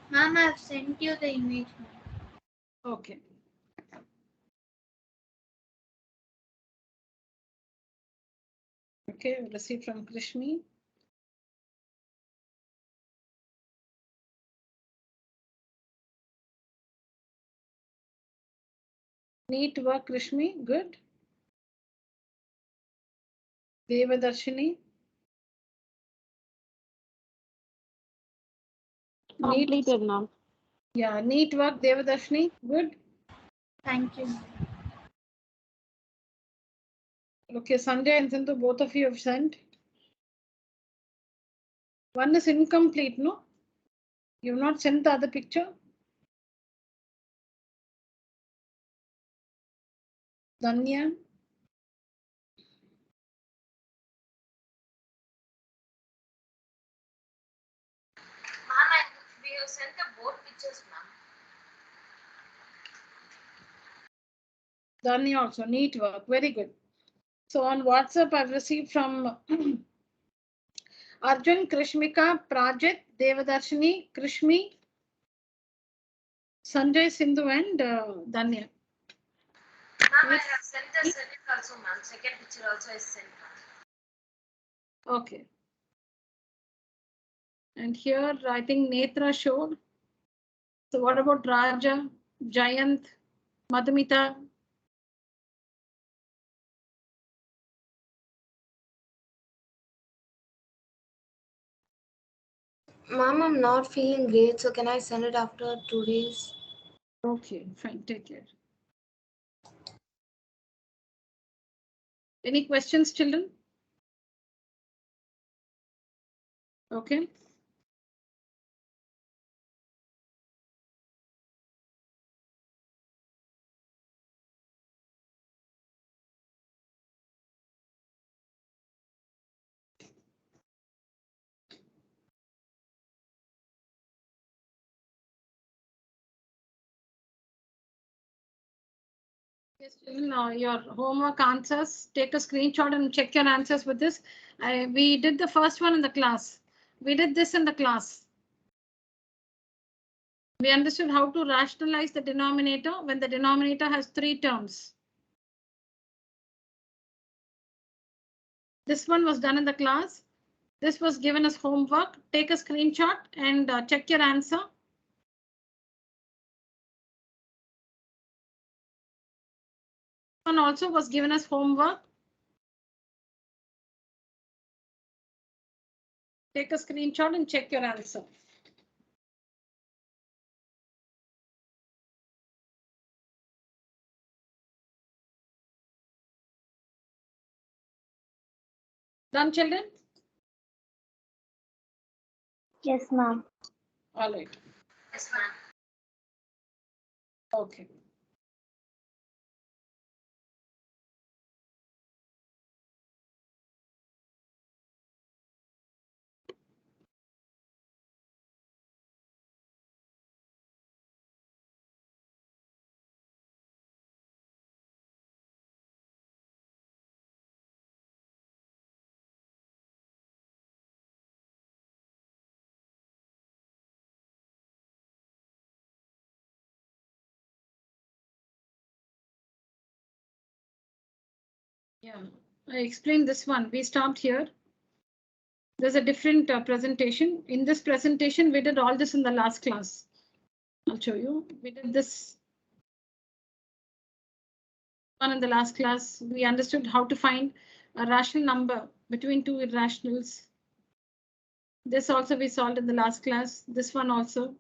Ma'am, I've sent you the image. Okay. Okay, received from Krishmi. Neat work, Krishmi. Good. Devadarshini. Completed now. Yeah, neat work, Devadarshini. Good. Thank you. Okay, Sanjay and Sindhu, both of you have sent. One is incomplete, no? You have not sent the other picture. Danya. Ma'am, we have sent the both pictures, ma'am. Danya also, neat work, very good. So on WhatsApp, I've received from Arjun, Krishmika, Prajit, Devadarshini, Krishmi, Sanjay, Sindhu, and Danya. Ma'am, I have sent the second also, ma'am. Second picture also is sent, ma'am. Okay. And here, I think Netra showed. So what about Raja, Jayant, Madhumita? Ma'am, I'm not feeling great, so can I send it after 2 days? Okay, fine, take care. Any questions, children? Okay. Yes, children, your homework answers, take a screenshot and check your answers with this. We did the first one in the class. We did this in the class. We understood how to rationalize the denominator when the denominator has 3 terms. This one was done in the class. This was given as homework. Take a screenshot and check your answer. One also was given as homework. Take a screenshot and check your answer. Done, children? Yes, ma'am. All right. Yes, ma'am. Okay. Yeah, I explained this one. We stopped here. There's a different presentation. In this presentation, we did all this in the last class. I'll show you. We did this one in the last class. We understood how to find a rational number between two irrationals. This also we solved in the last class. This one also.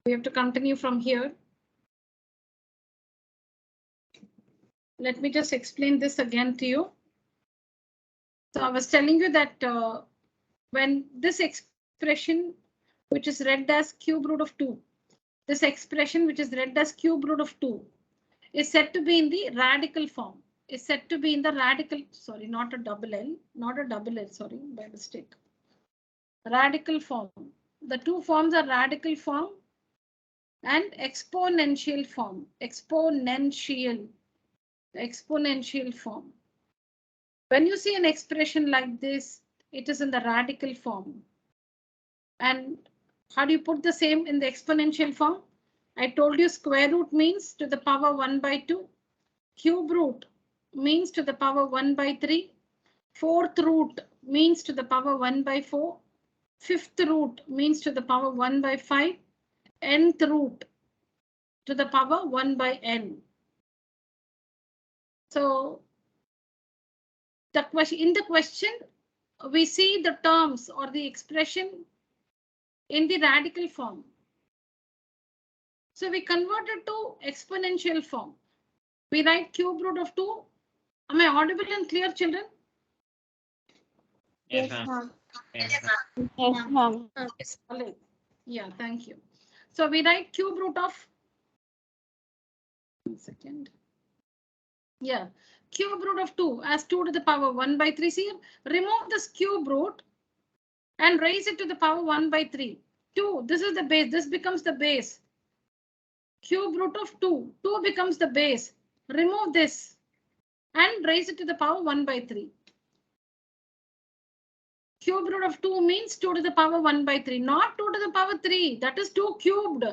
We have to continue from here. Let me just explain this again to you. So I was telling you that when this expression, which is read as cube root of 2, this expression, which is read as cube root of 2, is said to be in the radical form. Is said to be in the radical, sorry, not a double L, not a double L, sorry, by mistake. Radical form. The two forms are radical form and exponential form. Exponential form. When you see an expression like this, it is in the radical form. And how do you put the same in the exponential form? I told you square root means to the power 1 by 2. Cube root means to the power 1 by 3. Fourth root means to the power 1 by 4. Fifth root means to the power 1 by 5. Nth root to the power 1 by n. So in the question, we see the terms or the expression in the radical form. So we convert it to exponential form. We write cube root of 2. Am I audible and clear, children? Yes, ma'am. Yes, ma'am. Yes, ma'am. Yes. Yeah, thank you. So we write cube root of 1 second. Yeah, cube root of 2 as 2 to the power 1 by 3. See, remove this cube root and raise it to the power 1 by 3. 2, this is the base. This becomes the base. Cube root of 2. 2 becomes the base. Remove this and raise it to the power 1 by 3. Cube root of 2 means 2 to the power 1 by 3, not 2 to the power 3. That is 2 cubed.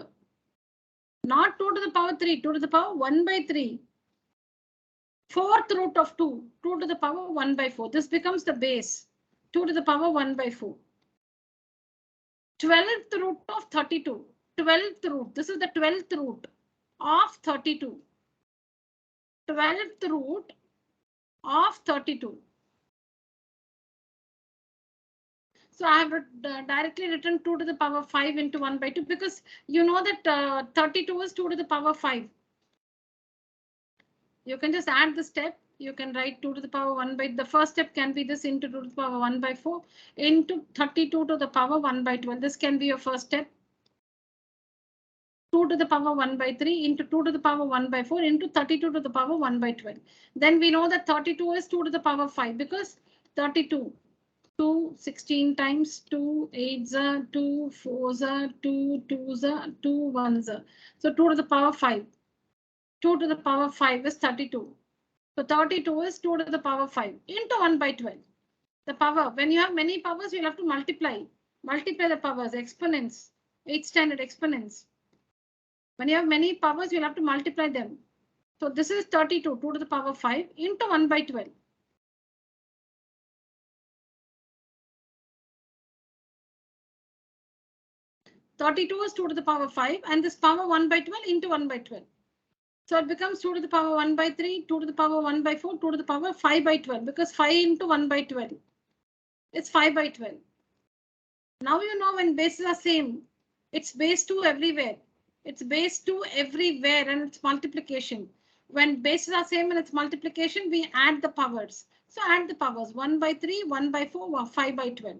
Not 2 to the power 3, 2 to the power 1 by 3. Fourth root of 2, 2 to the power 1 by 4. This becomes the base, 2 to the power 1 by 4. 12th root of 32. 12th root, this is the 12th root of 32. 12th root of 32. So I have directly written 2 to the power 5 into 1 by 2 because you know that 32 is 2 to the power 5. You can just add the step. You can write 2 to the power 1 by, the first step can be this into 2 to the power 1 by 4 into 32 to the power 1 by 12. This can be your first step. 2 to the power 1 by 3 into 2 to the power 1 by 4 into 32 to the power 1 by 12. Then we know that 32 is 2 to the power 5 because 32. 2 16 times 2 8s are 2 4s are 2 2s are 2 1s are. So 2 to the power 5. 2 to the power 5 is 32. So 32 is 2 to the power 5 into 1 by 12. The power, when you have many powers, you'll have to multiply. Multiply the powers, exponents, 8th standard exponents. When you have many powers, you'll have to multiply them. So this is 32, 2 to the power 5 into 1 by 12. (32) is 2 to the power 5 and this power 1 by 12 into 1 by 12. So it becomes 2 to the power 1 by 3, 2 to the power 1 by 4, 2 to the power 5 by 12 because 5 into 1 by 12. It's 5 by 12. Now you know when bases are same, it's base 2 everywhere. It's base 2 everywhere and it's multiplication. When bases are same and it's multiplication, we add the powers. So add the powers 1 by 3, 1 by 4, 5 by 12.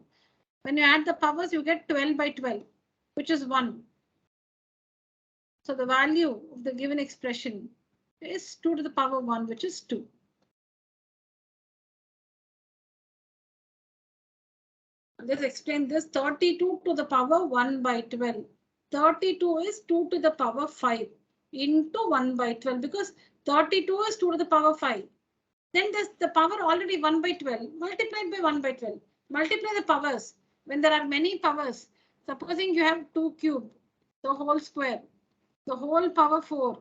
When you add the powers, you get 12 by 12, which is 1. So the value of the given expression is 2 to the power 1, which is 2. Let's explain this. 32 to the power 1 by 12. 32 is 2 to the power 5 into 1 by 12 because 32 is 2 to the power 5. Then there's the power already 1 by 12 multiplied by 1 by 12. Multiply the powers. When there are many powers, supposing you have 2 cubed, the whole square, the whole power 4.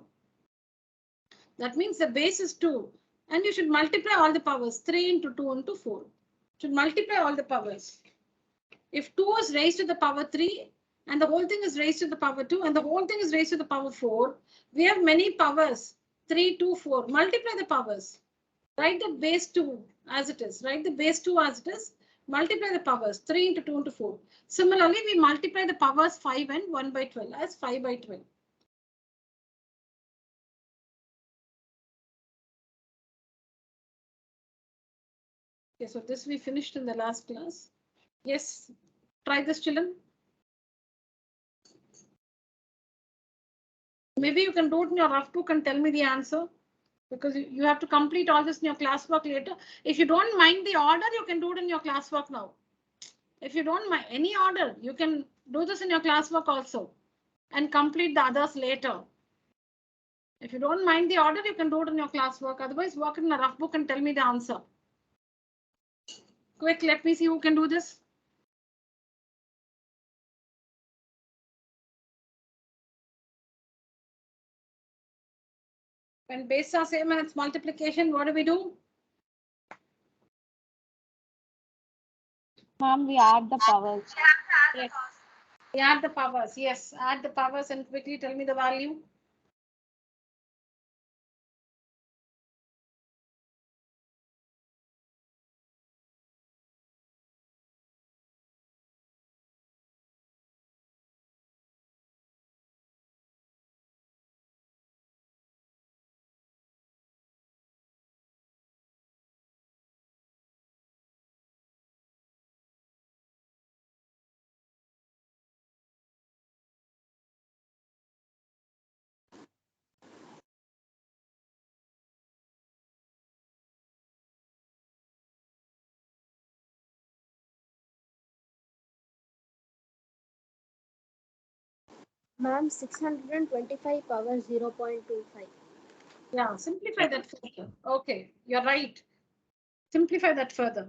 That means the base is 2 and you should multiply all the powers. 3 into 2 into 4. Should multiply all the powers. If 2 is raised to the power 3 and the whole thing is raised to the power 2 and the whole thing is raised to the power 4, we have many powers. 3, 2, 4. Multiply the powers. Write the base 2 as it is. Write the base 2 as it is. Multiply the powers. 3 into 2 into 4. Similarly, we multiply the powers 5 and 1 by 12 as 5 by 12. Okay, so this we finished in the last class. Yes, try this, children. Maybe you can do it in your rough book and tell me the answer because you have to complete all this in your classwork later. If you don't mind the order, you can do it in your classwork now. If you don't mind any order, you can do this in your classwork also and complete the others later. If you don't mind the order, you can do it in your classwork. Otherwise, work it in a rough book and tell me the answer. Quick, let me see who can do this. When bases are same and it's multiplication, what do we do? Ma'am, we add the powers. Yes. We add the powers. Yes, add the powers and quickly tell me the value. Ma'am, 625 power 0.25. Yeah, simplify that further. Okay, you're right. Simplify that further.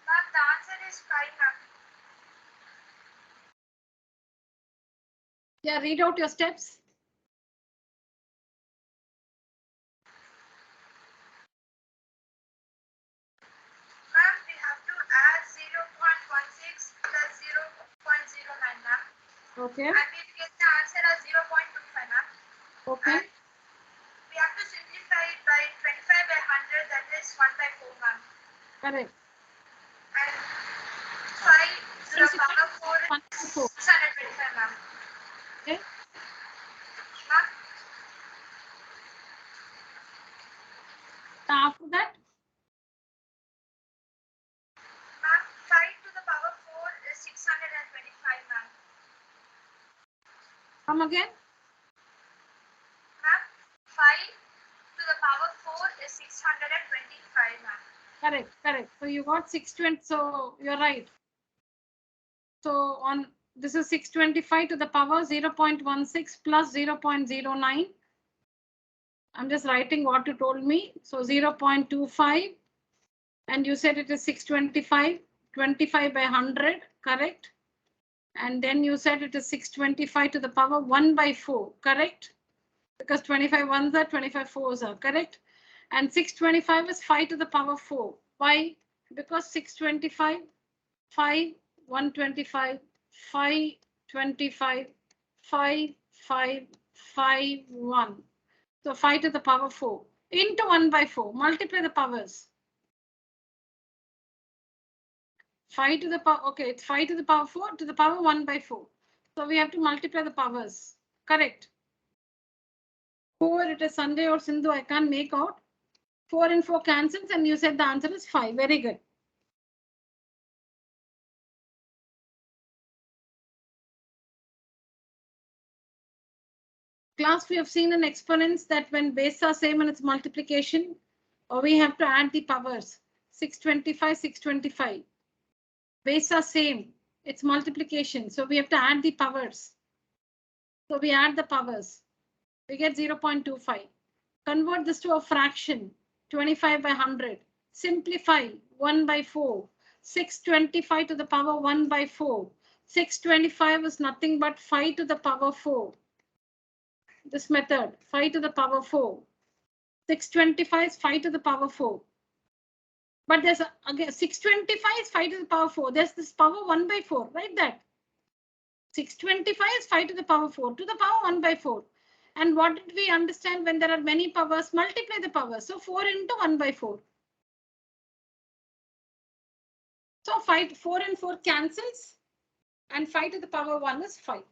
Ma'am, the answer is 5, ma'am. Yeah, read out your steps. Ma'am, we have to add 0.16 plus 0.09, ma'am. Okay. And we get the answer as 0.25, ma'am. Okay. And we have to simplify it by 25 by 100, that is 1 by 4, ma'am. Correct. And 5 to the power 4 is 625, ma'am. Okay. Ma'am, After that, ma'am, 5 to the power 4 is 625, ma'am. come again. Ma'am, 5 to the power 4 is 625, ma'am. Correct, correct. So you got 620. So you're right. So on this is 625 to the power 0.16 plus 0.09. I'm just writing what you told me. So 0.25. And you said it is 625, 25 by 100, correct? And then you said it is 625 to the power 1 by 4, correct? Because 25 ones are 25 fours are, correct? And 625 is 5 to the power 4. Why? Because 625, 5, 125, 5, 25, 5, 5, 5, 1. So 5 to the power 4 into 1 by 4. Multiply the powers. 5 to the power, okay, it's 5 to the power 4 to the power 1 by 4. So we have to multiply the powers. Correct. 4, it is Sunday or Sindhu, I can't make out. 4 and 4 cancels and you said the answer is 5. Very good. Class, we have seen in exponents that when bases are same and it's multiplication, or we have to add the powers. 625, 625. Bases are same, it's multiplication. So we have to add the powers. So we add the powers. We get 0.25. Convert this to a fraction, 25 by 100. Simplify, 1 by 4. 625 to the power 1 by 4. 625 is nothing but 5 to the power 4. This method, 5 to the power 4. 625 is 5 to the power 4. But there's again 625 is 5 to the power 4. There's this power 1 by 4, right? That 625 is 5 to the power 4 to the power 1 by 4. And what did we understand when there are many powers? Multiply the powers. So 4 into 1 by 4. So 4 and 4 cancels. And 5 to the power 1 is 5.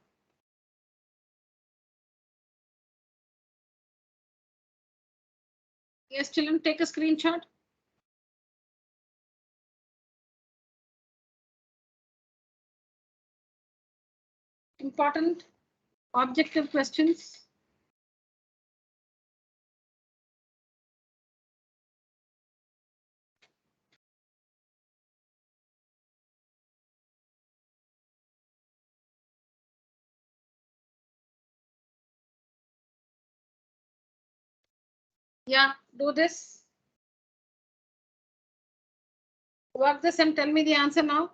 Yes, children, take a screenshot. Important objective questions. Yeah, do this. Work this and tell me the answer now.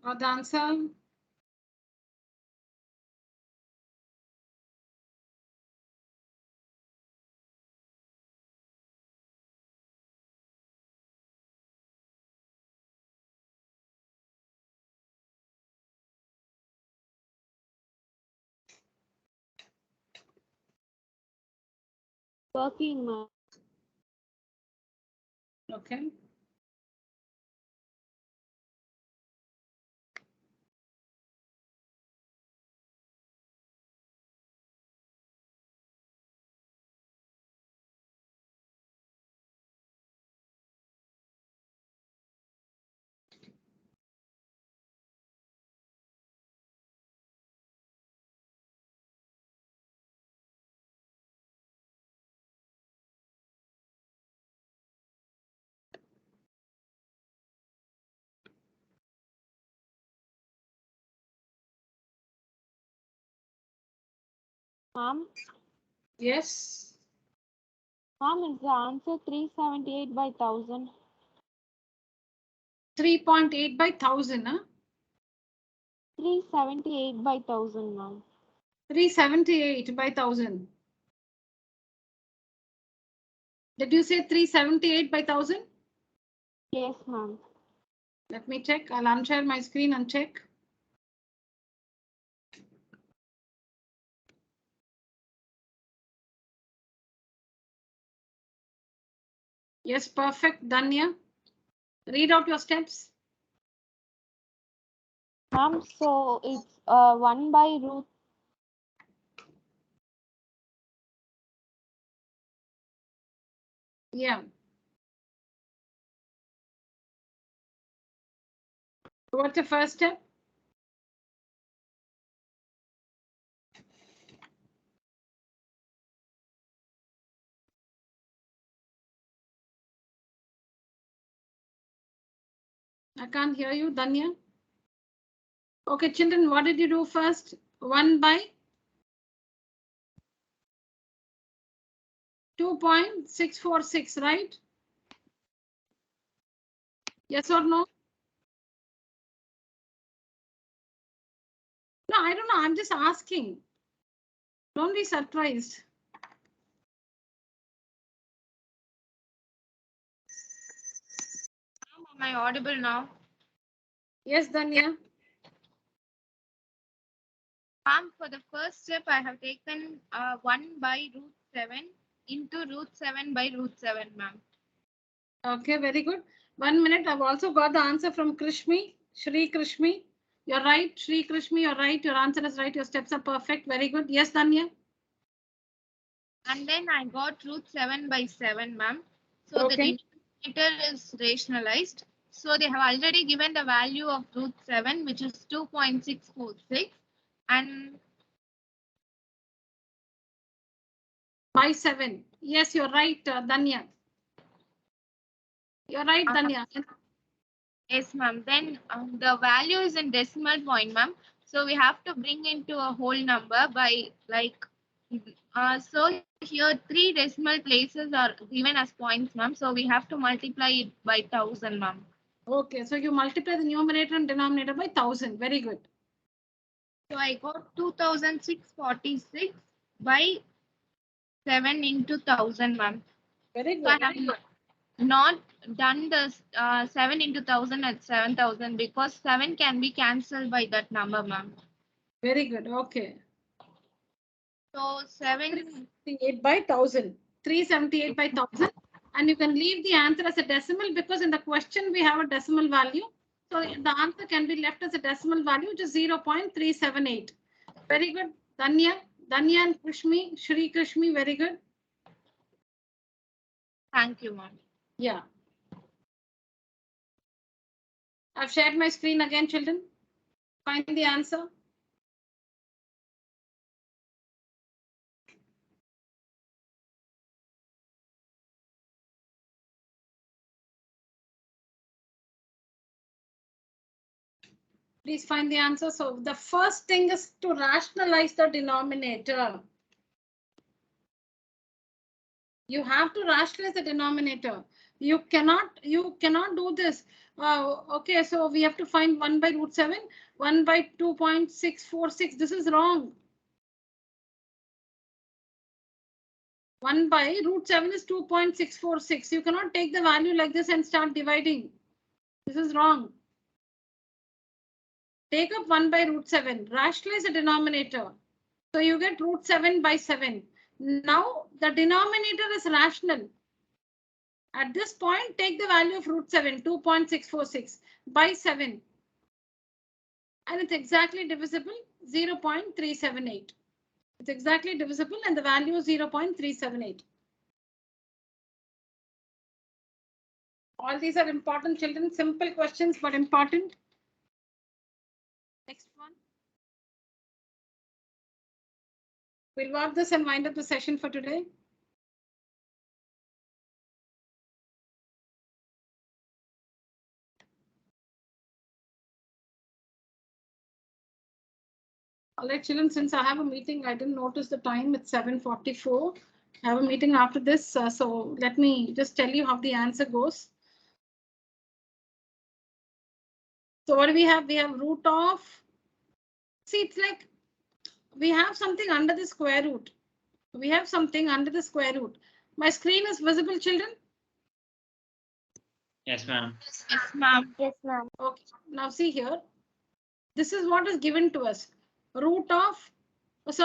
or the answer? Working, ma'am. Okay. Ma'am, Yes. ma'am, is the answer 378 by 1000? 3.8 by 1000, huh? 378 by 1000, ma'am. 378 by 1000. Did you say 378 by 1000? Yes, ma'am. Let me check. I'll unshare my screen and check. Yes, perfect. Done, yeah. Read out your steps. Ma'am, so it's 1 by root. Yeah. What's the first step? I can't hear you, Danya. Okay, children, what did you do first? 1 by 2.646, right? Yes or no? No, I don't know. I'm just asking. Don't be surprised. Am I audible now? Yes, Danya. Ma'am, for the first step, I have taken 1 by root 7 into root 7 by root 7, ma'am. Okay, very good. 1 minute. I've also got the answer from Krishmi, Shri Krishmi. You're right, Shri Krishmi, you're right. Your answer is right. Your steps are perfect. Very good. Yes, Danya. And then I got root 7 by 7, ma'am. So Okay. the denominator is rationalized. So they have already given the value of root 7, which is 2.646. And By 7. Yes, you're right, Danya. You're right, Danya. yes, ma'am. Then the value is in decimal point, ma'am. So we have to bring into a whole number by like, so here 3 decimal places are given as points, ma'am. So we have to multiply it by 1000, ma'am. Okay, so you multiply the numerator and denominator by 1000. Very good. So I got 2646 by 7 into 1000, ma'am. Very So I good. have not done the 7 into 1000 at 7000 because 7 can be cancelled by that number, ma'am. Very good. Okay. So 7. 378 by 1000. 378 by 1000. And you can leave the answer as a decimal because in the question we have a decimal value. So the answer can be left as a decimal value, which is 0.378. Very good. Danya and Krishmi, Shri Krishmi, very good. Thank you, ma'am. Yeah. I've shared my screen again, children. Find the answer. Please find the answer. So the first thing is to rationalize the denominator. You have to rationalize the denominator. You cannot do this. Okay, so we have to find 1 by root 7, 1 by 2.646. This is wrong. 1 by root 7 is 2.646. You cannot take the value like this and start dividing. This is wrong. Take up 1 by root 7. Rationalize the denominator. So you get root 7 by 7. Now the denominator is rational. At this point, take the value of root 7, 2.646 by 7. And it's exactly divisible, 0.378. It's exactly divisible and the value is 0.378. All these are important, children. Simple questions, but important. Next one. We'll work this and wind up the session for today. All right, children, since I have a meeting, I didn't notice the time. It's 7:44. I have a meeting after this, so let me just tell you how the answer goes. So what do we have? We have root of, see, it's like we have something under the square root. We have something under the square root. My screen is visible, children? Yes, ma'am. Yes, ma'am. Yes, ma'am. Okay, now see here. This is what is given to us. Root of, root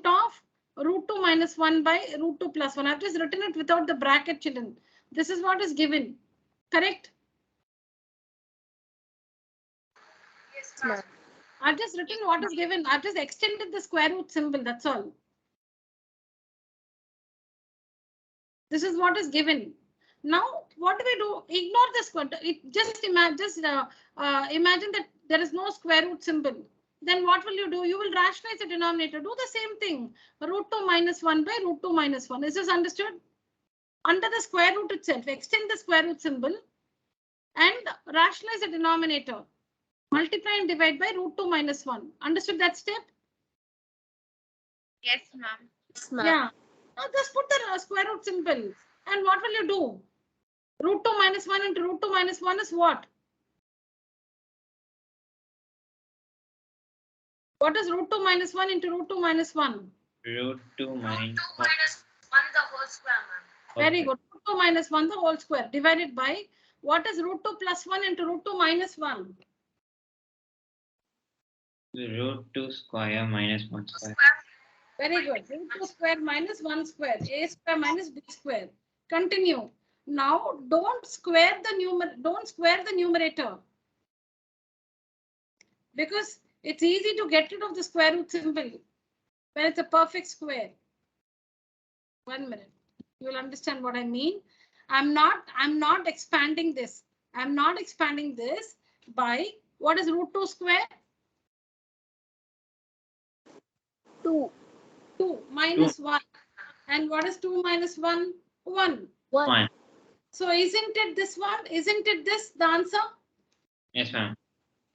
of root 2 minus 1 by root 2 plus 1. I've just written it without the bracket, children. This is what is given. Correct? Yes, ma'am. I've just written what is given. I've just extended the square root symbol. That's all. This is what is given. Now, what do we do? Ignore the square. Just imagine that there is no square root symbol. Then what will you do? You will rationalize the denominator. Do the same thing. Root 2 minus 1 by root 2 minus 1. Is this understood? Under the square root itself, extend the square root symbol and rationalize the denominator. Multiply and divide by root 2 minus 1. Understood that step? Yes, ma'am. Yes, ma'am. Yeah. Now just put the square root symbol. And what will you do? Root 2 minus 1 into root 2 minus 1 is what? What is root 2 minus 1 into root 2 minus 1? Root 2 Root 2 minus 1. minus 1 the whole square, ma'am. Very good. Root 2 minus 1 the whole square divided by what is root 2 plus 1 into root 2 minus 1? Root 2 square minus 1 square. Very good. Root 2 square minus 1 square. A square minus B square. Continue. Now don't square the numerator. Because it's easy to get rid of the square root symbol when it's a perfect square. 1 minute. You will understand what I mean. I'm not expanding this. I'm not expanding this by what is root 2 square? 2. 2 minus 1. And what is 2 minus 1? 1. 1. So isn't it this one? Isn't it this the answer? Yes, ma'am.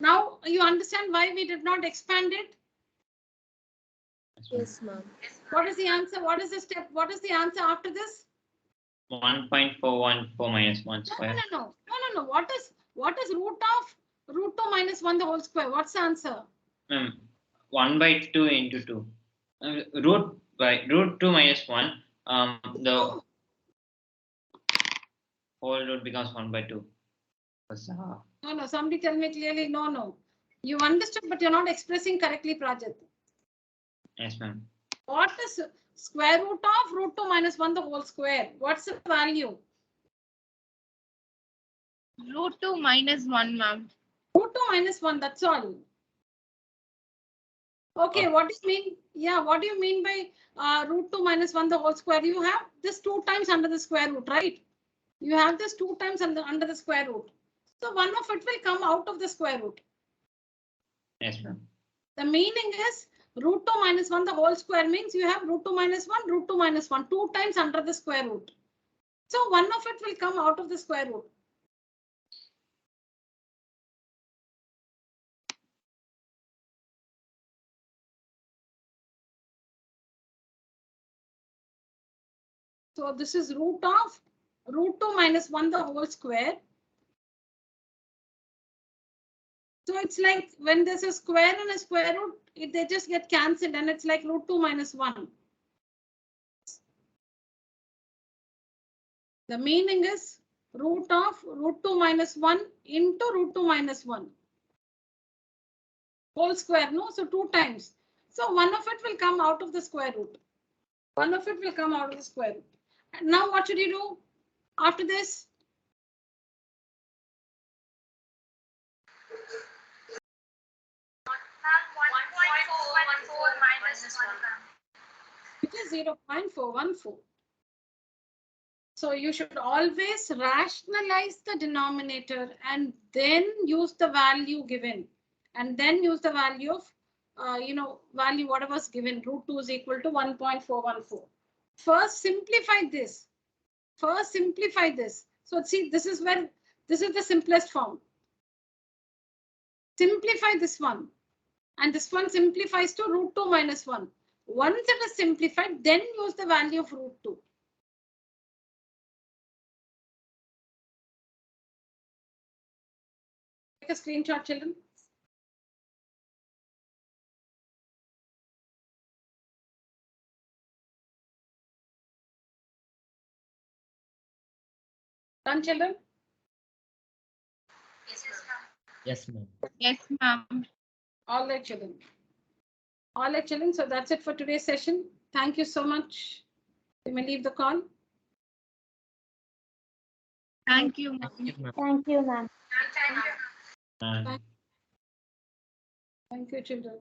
Now you understand why we did not expand it? Yes, ma'am. What is the answer? What is the step? What is the answer after this? 1.414 minus 1 square. No. What is root of root 2 minus 1 the whole square? What's the answer? 1 by 2 into 2. Root 2 minus 1. The whole root becomes 1 by 2. No. Somebody tell me clearly. No. You understood, but you're not expressing correctly, Prajit. Yes, ma'am. What is square root of root 2 minus 1 the whole square? What's the value? Root 2 minus 1, ma'am. Root 2 minus 1, that's all. Okay, what do you mean? Yeah, what do you mean by root 2 minus 1 the whole square? You have this 2 times under the square root, right? You have this 2 times under the square root. So one of it will come out of the square root. Yes, ma'am. The meaning is root 2 minus 1 the whole square means you have root 2 minus 1, root 2 minus 1, 2 times under the square root. So one of it will come out of the square root. So this is root of root 2 minus 1 the whole square. So it's like when there's a square and a square root, they just get cancelled and it's like root 2 minus 1. The meaning is root of root 2 minus 1 into root 2 minus 1. Whole square, no? So 2 times. So one of it will come out of the square root. One of it will come out of the square root. And now what should you do after this? Which is 0.414. So you should always rationalize the denominator and then use the value given. And then use the value of, value whatever's given. Root 2 is equal to 1.414. First, simplify this. So see, this is the simplest form. Simplify this one. And this one simplifies to root 2 minus 1. Once it is simplified, then use the value of root 2. Take a screenshot, children. Done, children? Yes, ma'am. Yes, ma'am. Yes, ma'am. All right, children. All right, children. So that's it for today's session. Thank you so much. You may leave the call. Thank you, ma'am. Thank you, ma'am. Thank you, ma'am. Ma'am. Thank you, children.